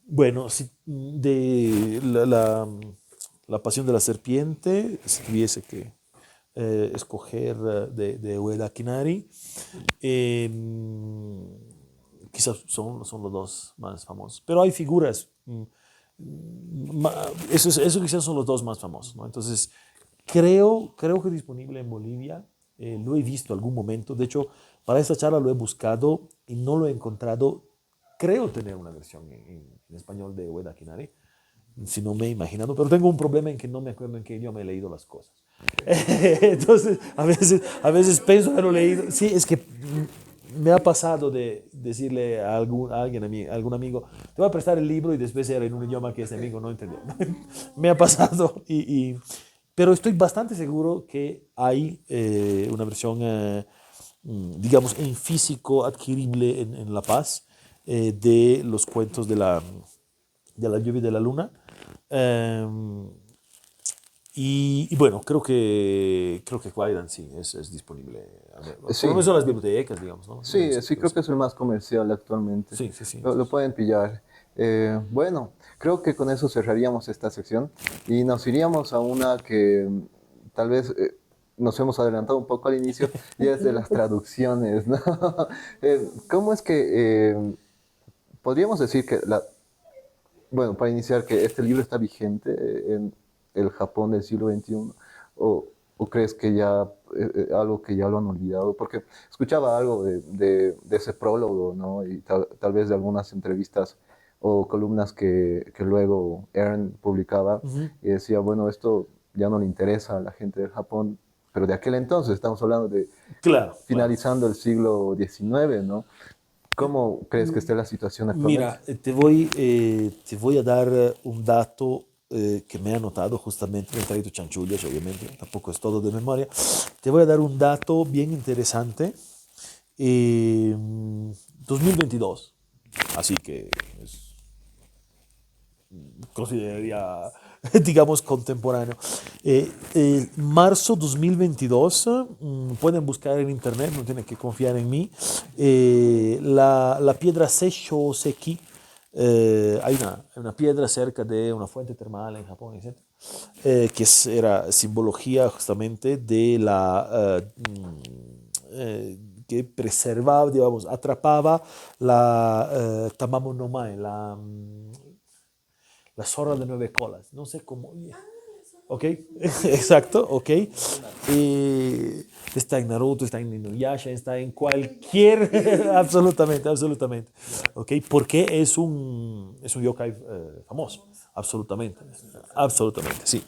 bueno, si de la pasión de la serpiente, si tuviese que escoger de Ueda Kinari, quizás son los dos más famosos. Pero hay figuras, eso quizás son los dos más famosos, ¿no? Entonces, creo que disponible en Bolivia lo he visto algún momento. De hecho, para esta charla lo he buscado y no lo he encontrado. Creo tener una versión en español de Ueda Kinari, si no me he imaginado, pero tengo un problema en que no me acuerdo en qué idioma he leído las cosas. Entonces, a veces pienso haberlo leído. Sí, es que me ha pasado de decirle a alguien, a algún amigo, te voy a prestar el libro y después era en un idioma que ese amigo no entendió. Me ha pasado, pero estoy bastante seguro que hay una versión, digamos, en físico adquirible en La Paz de los cuentos de la lluvia y de la luna. Um, y bueno, creo que Kwaidan sí es disponible. Por Sí, lo menos en las bibliotecas, digamos, ¿no? sí, sí, creo que es el más comercial actualmente. Sí, sí, sí. Lo pueden pillar. Bueno, creo que con eso cerraríamos esta sección y nos iríamos a una que tal vez nos hemos adelantado un poco al inicio, y es de las traducciones, ¿no? ¿Cómo es que podríamos decir que bueno, para iniciar, que este libro está vigente en el Japón del siglo XXI, o crees que ya algo que ya lo han olvidado? Porque escuchaba algo de ese prólogo, ¿no? Y tal vez de algunas entrevistas o columnas que luego Ern publicaba, Ujú. y decía, bueno, esto ya no le interesa a la gente del Japón, pero de aquel entonces, estamos hablando de Claro, claro. finalizando el siglo XIX, ¿no? ¿Cómo crees que esté la situación actualmente? Mira, te voy a dar un dato que me he anotado justamente, me he traído chanchullos, obviamente, tampoco es todo de memoria. Te voy a dar un dato bien interesante. 2022, así que es, consideraría, digamos, contemporáneo. Marzo 2022, pueden buscar en internet, no tienen que confiar en mí, la piedra Seisho Seki, hay una piedra cerca de una fuente termal en Japón, etc., era simbología justamente de que preservaba, digamos, atrapaba la Tamamo no Mae, la zorra de nueve colas. No sé cómo. ¿Ok? Exacto, ok. Está en Naruto, está en Inuyasha, está en cualquier. Absolutamente, absolutamente. ¿Ok? Porque es un yokai famoso. Absolutamente. Absolutamente, sí.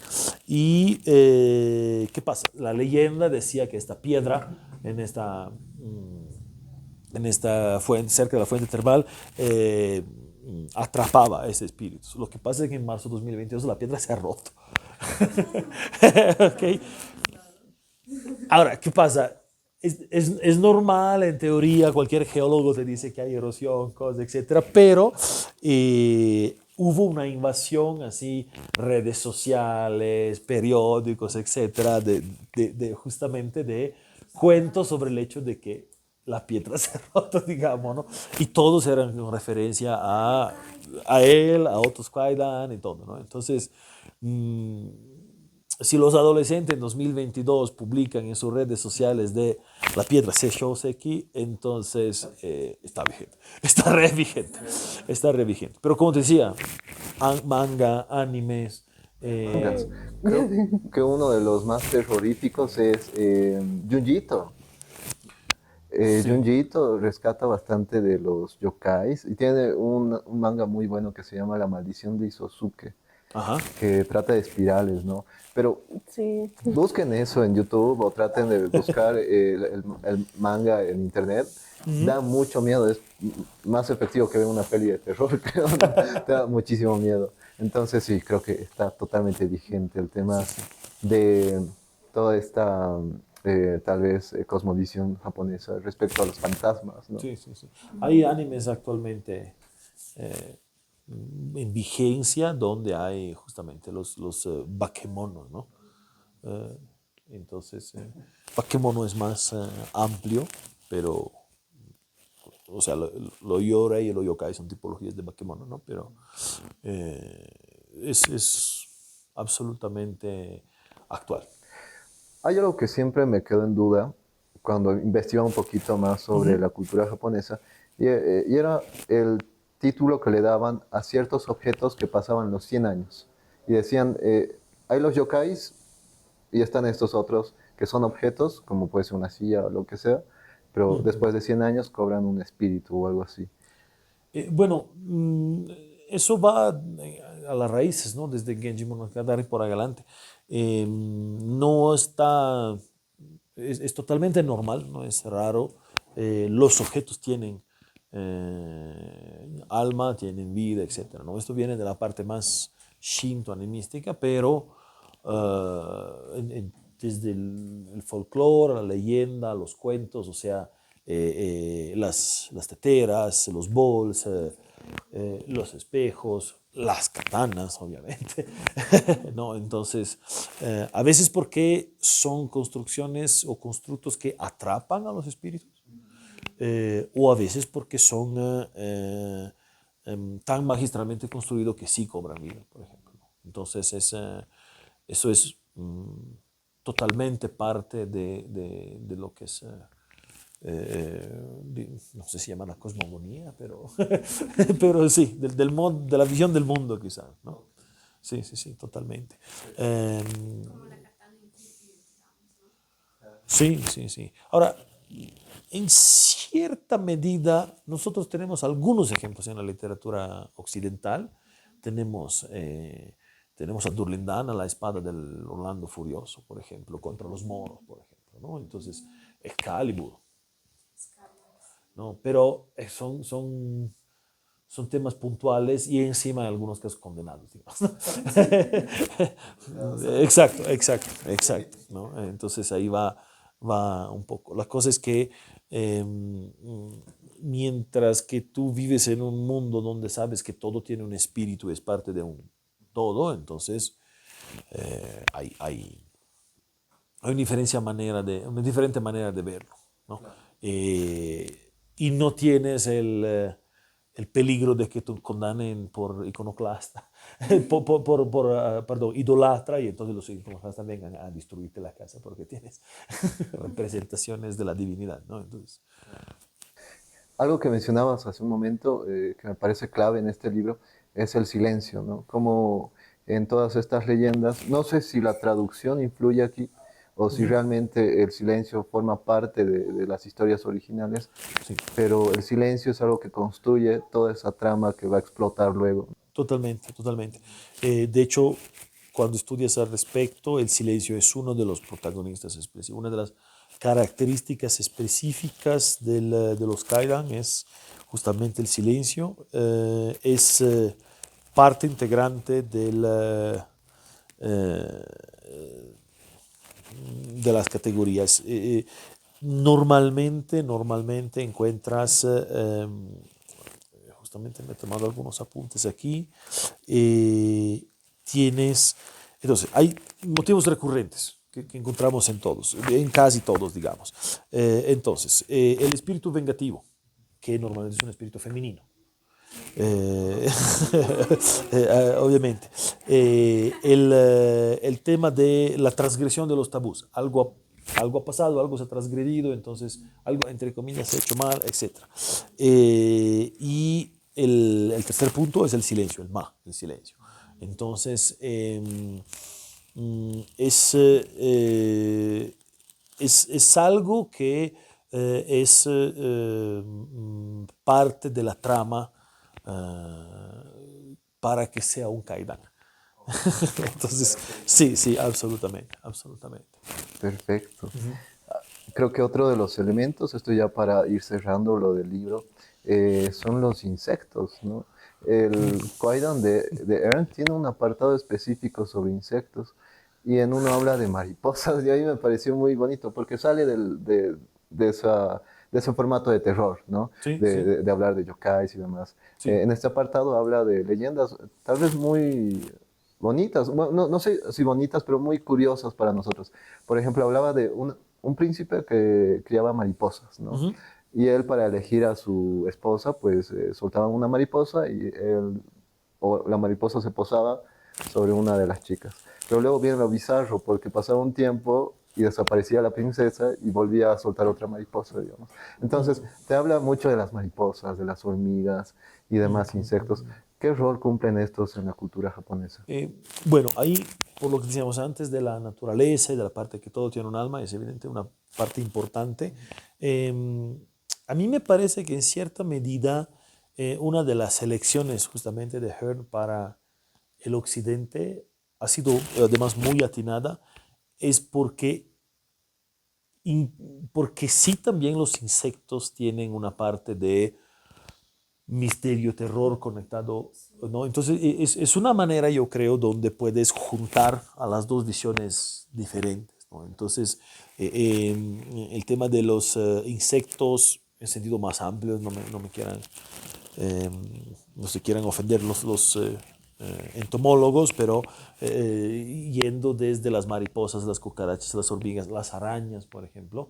Y ¿qué pasa? La leyenda decía que esta piedra en esta fuente, cerca de la fuente termal, atrapaba a ese espíritu. Lo que pasa es que en marzo de 2022 la piedra se ha roto. ¿Okay? Ahora, ¿qué pasa? Es normal, en teoría, cualquier geólogo te dice que hay erosión, cosas, etcétera, pero hubo una invasión así, redes sociales, periódicos, etcétera, justamente de cuentos sobre el hecho de que la piedra se ha roto, digamos, ¿no? Y todos eran con referencia a él, a Otto Kwaidan y todo, ¿no? Entonces, si los adolescentes en 2022 publican en sus redes sociales de la piedra Seishoseki, entonces está vigente, está re vigente. Pero como te decía, manga, animes, Mangas. Creo que uno de los más terroríficos es Junji Ito. sí, Junji Ito rescata bastante de los yokais y tiene un manga muy bueno que se llama La Maldición de Isosuke, ajá, que trata de espirales, ¿no? Pero Sí. busquen eso en YouTube o traten de buscar el manga en internet. Da mucho miedo, es más efectivo que ver una peli de terror, creo, ¿no? Te da muchísimo miedo. Entonces sí, creo que está totalmente vigente el tema sí, sí. de toda esta, tal vez, cosmovisión japonesa respecto a los fantasmas, ¿no? Sí, sí, sí. Hay animes actualmente eh, en vigencia donde hay justamente los bakemonos, ¿no? Eh, entonces, bakemono es más amplio, pero, o sea, lo yora y lo yokai son tipologías de bakemono, ¿no? Pero eh, es absolutamente actual. Hay algo que siempre me quedó en duda cuando investigaba un poquito más sobre Ujú. la cultura japonesa, y era el título que le daban a ciertos objetos que pasaban los 100 años. Y decían, hay los yokais y están estos otros que son objetos, como puede ser una silla o lo que sea, pero después de 100 años cobran un espíritu o algo así. Bueno, eso va a las raíces, ¿no? Desde Genji Monogatari por adelante. No está, es totalmente normal, no es raro. Los objetos tienen alma, tienen vida, etc. ¿no? Esto viene de la parte más shinto animística, pero desde el folclore, la leyenda, los cuentos, o sea, las teteras, los bowls, los espejos, las katanas, obviamente. ¿no? Entonces, a veces porque son construcciones o constructos que atrapan a los espíritus, o a veces porque son tan magistralmente construidos que sí cobran vida, por ejemplo. ¿no? Entonces, eso es totalmente parte de lo que es... no sé si llama la cosmogonía, pero, pero sí, de la visión del mundo quizás, ¿no? Sí, sí, sí, totalmente. Sí, sí, sí. Ahora, en cierta medida, nosotros tenemos algunos ejemplos en la literatura occidental. Tenemos a Durlindana, la espada del Orlando Furioso, por ejemplo, contra los moros, por ejemplo, ¿no? Entonces, Excalibur, ¿no? Pero son temas puntuales y encima en algunos casos condenados, digamos. Exacto, exacto, exacto, ¿no? Entonces ahí va un poco. La cosa es que mientras que tú vives en un mundo donde sabes que todo tiene un espíritu, es parte de un todo, entonces hay una diferente manera de verlo, ¿no? Y no tienes el peligro de que te condenen por iconoclasta, perdón, idolatra, y entonces los iconoclastas vengan a destruirte la casa porque tienes representaciones de la divinidad, ¿no? Entonces, Algo que mencionabas hace un momento, que me parece clave en este libro, es el silencio, ¿no? Como en todas estas leyendas, no sé si la traducción influye aquí o si realmente el silencio forma parte de las historias originales, sí. pero el silencio es algo que construye toda esa trama que va a explotar luego. Totalmente, totalmente. De hecho, cuando estudias al respecto, el silencio es uno de los protagonistas expresivos. Una de las características específicas de los Kaidan es justamente el silencio. Es parte integrante de las categorías. Normalmente encuentras justamente me he tomado algunos apuntes aquí. Tienes, entonces, hay motivos recurrentes que encontramos en todos, en casi todos, digamos. Entonces, el espíritu vengativo, que normalmente es un espíritu femenino. Obviamente. El tema de la transgresión de los tabús. Algo ha pasado, algo se ha transgredido, entonces algo, entre comillas, se ha hecho mal, etc. Y el tercer punto es el silencio, el silencio. Entonces, es algo que es parte de la trama para que sea un Kaidan. Entonces, sí, sí, absolutamente, absolutamente. Perfecto. Creo que otro de los elementos, esto ya para ir cerrando lo del libro, son los insectos, ¿no? El Kwaidan de Ern tiene un apartado específico sobre insectos y en uno habla de mariposas y a mí me pareció muy bonito porque sale de, de ese formato de terror, ¿no? Sí, sí, De hablar de yokais y demás. sí. En este apartado habla de leyendas tal vez muy bonitas, bueno, no, no sé si bonitas, pero muy curiosas para nosotros. Por ejemplo, hablaba de un príncipe que criaba mariposas, ¿no? Ujú. Y él para elegir a su esposa, pues soltaba una mariposa y él, o la mariposa se posaba sobre una de las chicas. Pero luego viene lo bizarro, porque pasaba un tiempo y desaparecía la princesa y volvía a soltar otra mariposa, digamos. Entonces, te habla mucho de las mariposas, de las hormigas y demás insectos. ¿Qué rol cumplen estos en la cultura japonesa? Bueno, ahí, por lo que decíamos antes, de la naturaleza y de la parte que todo tiene un alma, es evidente una parte importante. A mí me parece que en cierta medida una de las elecciones justamente de Hearn para el occidente ha sido además muy atinada, es porque sí también los insectos tienen una parte de misterio, terror conectado, ¿no? Entonces es una manera, yo creo, donde puedes juntar a las dos visiones diferentes, ¿no? Entonces, el tema de los insectos en sentido más amplio, no me quieran, eh, no se quieran ofender los entomólogos, pero yendo desde las mariposas, las cucarachas, las hormigas, las arañas, por ejemplo.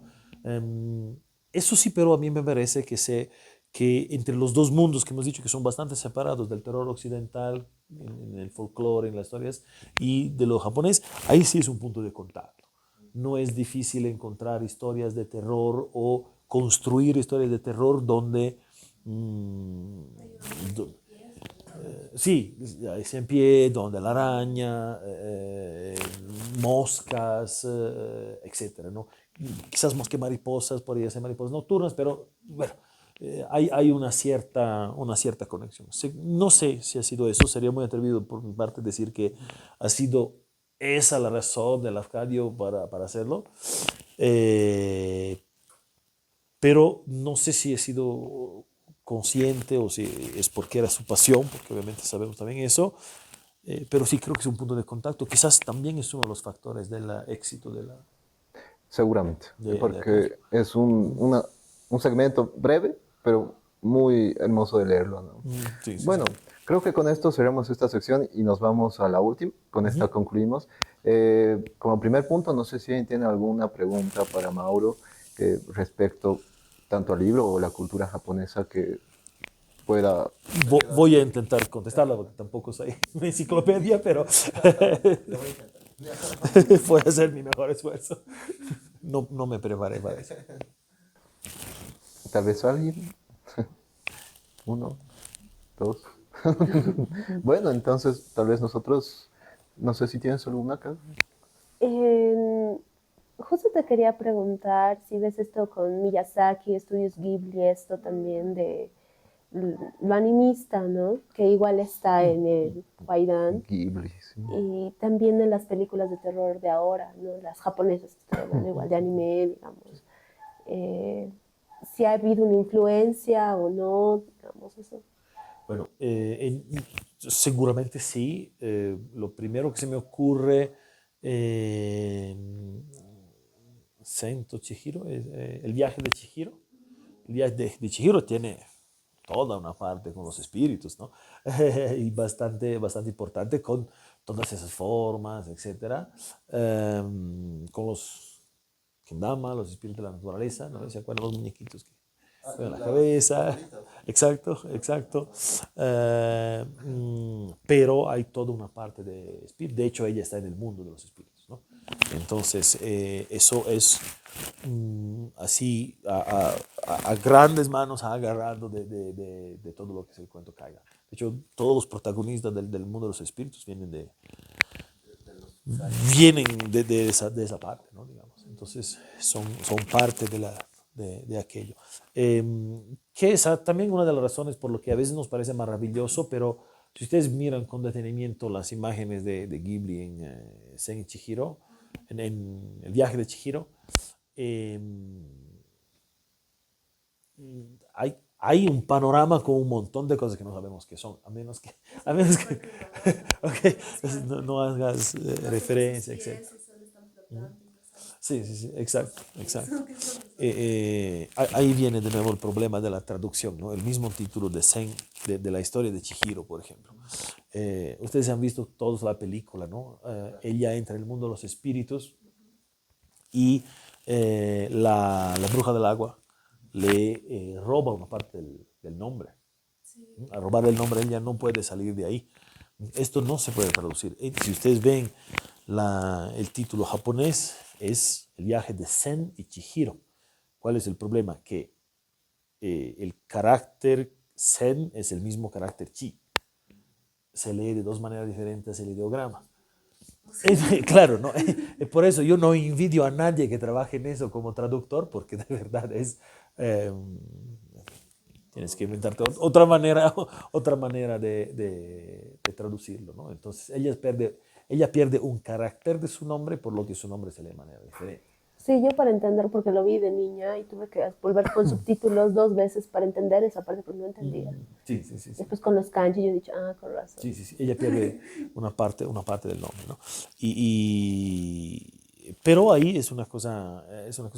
Eso sí, pero a mí me parece que entre los dos mundos que hemos dicho que son bastante separados, del terror occidental, en el folclore, en las historias, y de lo japonés, ahí sí es un punto de contacto. No es difícil encontrar historias de terror o construir historias de terror donde sí, en pie, donde la araña, moscas, etcétera, ¿no? Quizás más que mariposas, podría ser mariposas nocturnas, pero bueno, hay una cierta conexión. No sé si ha sido eso, sería muy atrevido por mi parte decir que ha sido esa la razón del Arcadio para hacerlo, pero no sé si he sido consciente o si es porque era su pasión, porque obviamente sabemos también eso, pero sí creo que es un punto de contacto. Quizás también es uno de los factores del éxito Seguramente, de aquello. porque es un segmento breve, pero muy hermoso de leerlo, ¿no? Sí, sí, sí. Bueno, creo que con esto cerramos esta sección y nos vamos a la última. Con esta concluimos. Como primer punto, no sé si alguien tiene alguna pregunta para Mauro respecto tanto al libro o la cultura japonesa que pueda... Voy a intentar contestarla porque tampoco soy una enciclopedia, pero voy a hacer mi mejor esfuerzo. No me preparé para eso. Tal vez alguien, uno, dos. Bueno, entonces tal vez nosotros, no sé si tienes alguna acá. Justo te quería preguntar si ves esto con Miyazaki, Estudios Ghibli, esto también de lo animista, ¿no? Que igual está en el Kwaidan Ghibli, sí. y también en las películas de terror de ahora, ¿no? Las japonesas, estoy hablando igual de anime, digamos. Si ha habido una influencia o no, digamos eso. Bueno, seguramente sí. Lo primero que se me ocurre, Sento Chihiro, el viaje de Chihiro. El viaje de Chihiro tiene toda una parte con los espíritus, ¿no? Y bastante importante con todas esas formas, etcétera. Con los kendama, los espíritus de la naturaleza, ¿no? ¿Se acuerdan los muñequitos que en la cabeza? Exacto, exacto. Pero hay toda una parte de espíritu. De hecho, ella está en el mundo de los espíritus, ¿no? Entonces, eso es así a grandes manos agarrado de todo lo que es el cuento Kaiga. De hecho, todos los protagonistas del mundo de los espíritus vienen de esa parte, ¿no? Digamos. Entonces, son parte de aquello. Que es también una de las razones por lo que a veces nos parece maravilloso, pero si ustedes miran con detenimiento las imágenes de Ghibli en Sen y Chihiro, en el viaje de Chihiro, eh, hay un panorama con un montón de cosas que no sabemos qué son, a menos que okay, no hagas referencia, etc. Sí, sí, sí, exacto, exacto. Ahí viene de nuevo el problema de la traducción, ¿no? El mismo título de Zen, de la historia de Chihiro, por ejemplo. Ustedes han visto todos la película, ¿no? Ella entra en el mundo de los espíritus y la bruja del agua le roba una parte del nombre. A robar el nombre ella no puede salir de ahí. Esto no se puede traducir. Si ustedes ven el título japonés, es el viaje de Zen y Chihiro. ¿Cuál es el problema? Que el carácter Zen es el mismo carácter Chi. se lee de dos maneras diferentes el ideograma. Claro, ¿no? Por eso yo no envidio a nadie que trabaje en eso como traductor, porque de verdad es... tienes que inventarte otra manera de traducirlo, ¿no? Entonces ella pierde un carácter de su nombre, por lo que su nombre se lee de manera diferente. Sí, yo para entender, porque lo vi de niña y tuve que volver con subtítulos 2 veces para entender esa parte, porque no entendía. Sí, sí, sí. Después con los kanji yo he dicho, con razón. Sí, sí, sí. Ella pierde una parte del nombre, ¿no? Pero ahí es una cosa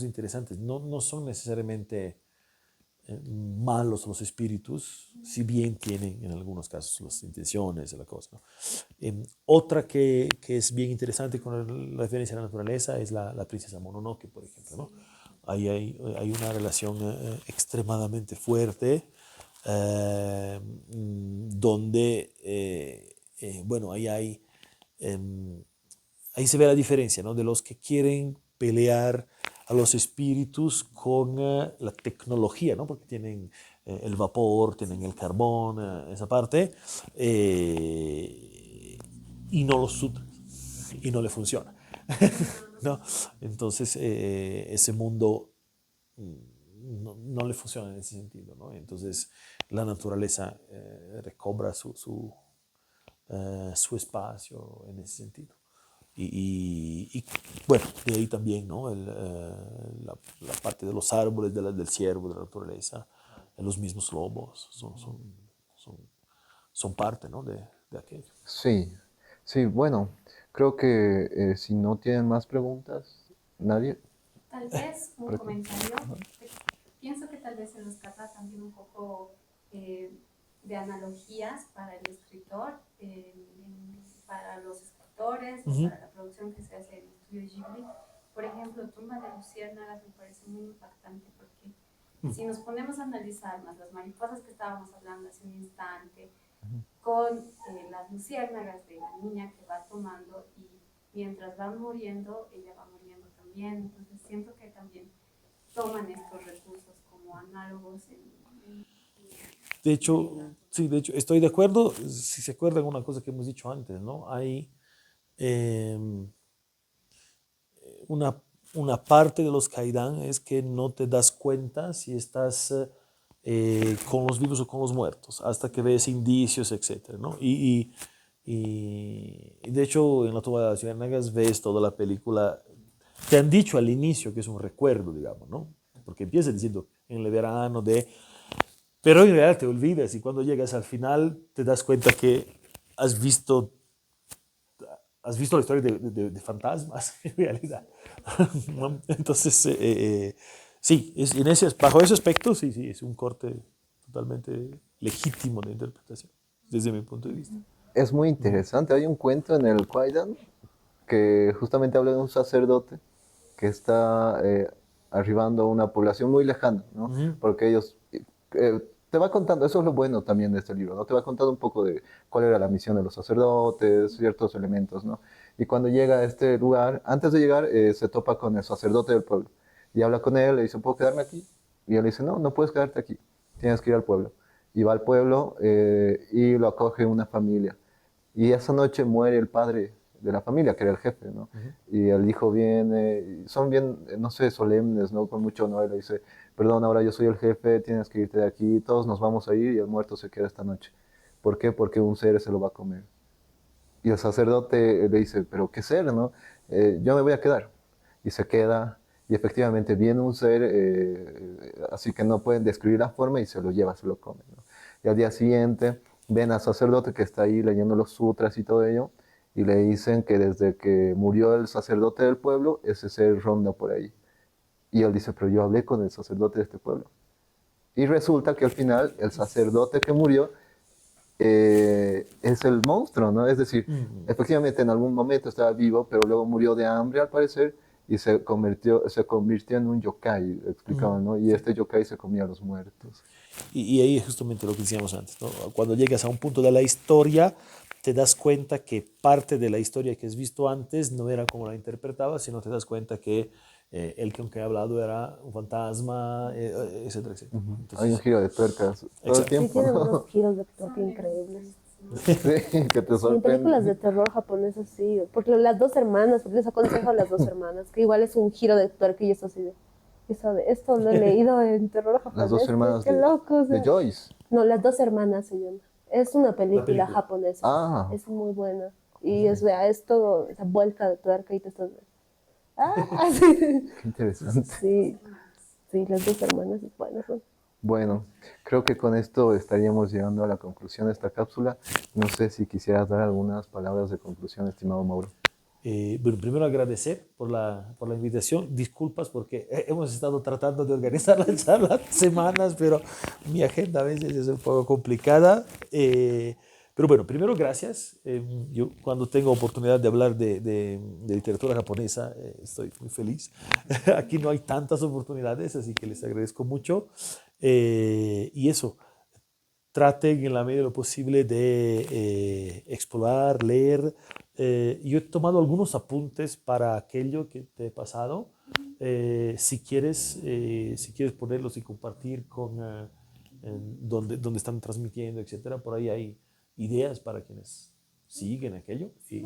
interesante. No son necesariamente malos los espíritus, si bien tienen en algunos casos las intenciones de la cosa, ¿no? Otra que es bien interesante con la referencia a la naturaleza es la princesa Mononoke, por ejemplo, ¿no? Ahí hay una relación extremadamente fuerte, donde, bueno, ahí se ve la diferencia, ¿no? De los que quieren pelear a los espíritus con la tecnología, ¿no? Porque tienen el vapor, tienen el carbón, esa parte, y no los sutran, y no le funciona, ¿no? Entonces, ese mundo no le funciona en ese sentido, ¿no? Entonces, la naturaleza recobra su espacio en ese sentido. Y bueno, de ahí también, ¿no? La parte de los árboles, del ciervo, de la naturaleza, los mismos lobos, son parte, ¿no? de aquello. Sí, sí, bueno, creo que si no tienen más preguntas, nadie. Tal vez un comentario. Pienso que tal vez se nos trata también un poco de analogías para el escritor, para los escritores, para la producción que se hace en el estudio Ghibli. Por ejemplo, Tumba de Luciérnagas me parece muy impactante porque si nos ponemos a analizar más las mariposas que estábamos hablando hace un instante, con las luciérnagas de la niña que va tomando y mientras van muriendo, ella va muriendo también. Entonces siento que también toman estos recursos como análogos de hecho, sí, de hecho, estoy de acuerdo. Si se acuerdan una cosa que hemos dicho antes, ¿no? Hay una parte de los kaidan es que no te das cuenta si estás con los vivos o con los muertos, hasta que ves indicios, etc., ¿no? Y de hecho, en la tumba de las luciérnagas ves toda la película. Te han dicho al inicio que es un recuerdo, digamos, ¿no? Porque empieza diciendo en el verano de... Pero en realidad te olvidas y cuando llegas al final te das cuenta que has visto la historia de fantasmas, en realidad. Entonces, sí, bajo ese aspecto, sí, es un corte totalmente legítimo de interpretación, desde mi punto de vista. Es muy interesante. Hay un cuento en el Kwaidan que justamente habla de un sacerdote que está arribando a una población muy lejana, ¿no? Porque ellos... te va contando, eso es lo bueno también de este libro, ¿no? Te va contando un poco de cuál era la misión de los sacerdotes, ciertos elementos, ¿no? Y cuando llega a este lugar, antes de llegar, se topa con el sacerdote del pueblo. Y habla con él, le dice, ¿puedo quedarme aquí? Y él le dice, no puedes quedarte aquí, tienes que ir al pueblo. Y va al pueblo y lo acoge una familia. Y esa noche muere el padre de la familia, que era el jefe, ¿no? Y el hijo viene, y son bien, no sé, solemnes, ¿no? Con mucho honor, le dice, perdón, ahora yo soy el jefe, tienes que irte de aquí, todos nos vamos a ir y el muerto se queda esta noche. ¿Por qué? Porque un ser se lo va a comer. Y el sacerdote le dice, pero ¿qué ser, no? Yo me voy a quedar. Y se queda, y efectivamente viene un ser, así que no pueden describir la forma, y se lo lleva, se lo come, ¿no? Y al día siguiente ven al sacerdote que está ahí leyendo los sutras y todo ello, y le dicen que desde que murió el sacerdote del pueblo, ese ser ronda por ahí. Y él dice, pero yo hablé con el sacerdote de este pueblo. Y resulta que al final el sacerdote que murió es el monstruo, ¿no? Es decir, efectivamente en algún momento estaba vivo, pero luego murió de hambre al parecer y se convirtió en un yokai, explicaban, ¿no? Y este yokai se comía a los muertos. Y ahí es justamente lo que decíamos antes, ¿no? Cuando llegas a un punto de la historia, te das cuenta que parte de la historia que has visto antes no era como la interpretabas, sino te das cuenta que el que aunque ha hablado era un fantasma, etcétera, etcétera. Entonces, Hay un giro de tuercas todo el exacto. tiempo. Sí, tienen ¿No? unos giros de tuerca increíbles. ¿no? Sí, que te Y en películas de sorprende. terror japonesas sí, porque las dos hermanas, porque les aconsejo a las dos hermanas, que igual es un giro de tuerca y eso así de, eso de, esto lo he leído en terror Las dos japonés, hermanas qué loco, o de sea. Joyce. No, las dos hermanas se llama. Es una La película película. japonesa, Ah, es muy buena. Y es todo esa vuelta de tuerca y te estás... Ah, sí, qué interesante. sí, sí, las dos hermanas es buena. Son. Bueno, creo que con esto estaríamos llegando a la conclusión de esta cápsula. No sé si quisieras dar algunas palabras de conclusión, estimado Mauro. Bueno, primero agradecer por la invitación. Disculpas porque hemos estado tratando de organizar la charla semanas, pero mi agenda a veces es un poco complicada. Pero bueno, primero gracias. Yo cuando tengo oportunidad de hablar de literatura japonesa estoy muy feliz. Aquí no hay tantas oportunidades, así que les agradezco mucho. Y eso, traten en la medida de lo posible de explorar, leer. Yo he tomado algunos apuntes para aquello que te he pasado. Si quieres ponerlos y compartir con donde están transmitiendo, etcétera, por ahí hay ideas para quienes siguen aquello. Y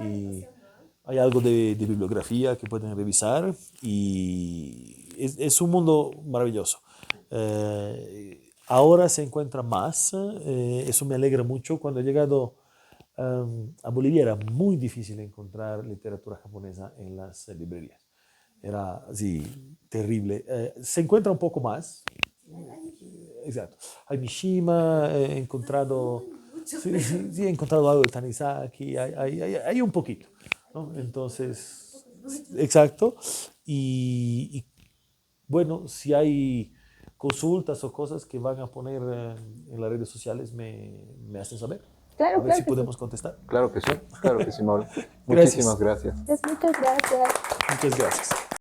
hay algo de bibliografía que pueden revisar y es un mundo maravilloso. Ahora se encuentra más, eso me alegra mucho. Cuando he llegado a Bolivia era muy difícil encontrar literatura japonesa en las librerías. Era así, terrible. Se encuentra un poco más. Exacto. Hay Mishima, he encontrado, sí, he encontrado algo de Tanizaki, hay un poquito, ¿no? Entonces, exacto. Y bueno, si hay consultas o cosas que van a poner en las redes sociales, me hacen saber. A Claro, ver si claro que sí. podemos contestar. Claro que sí, Mauro. Muchísimas Gracias. gracias. Muchas gracias. Muchas gracias.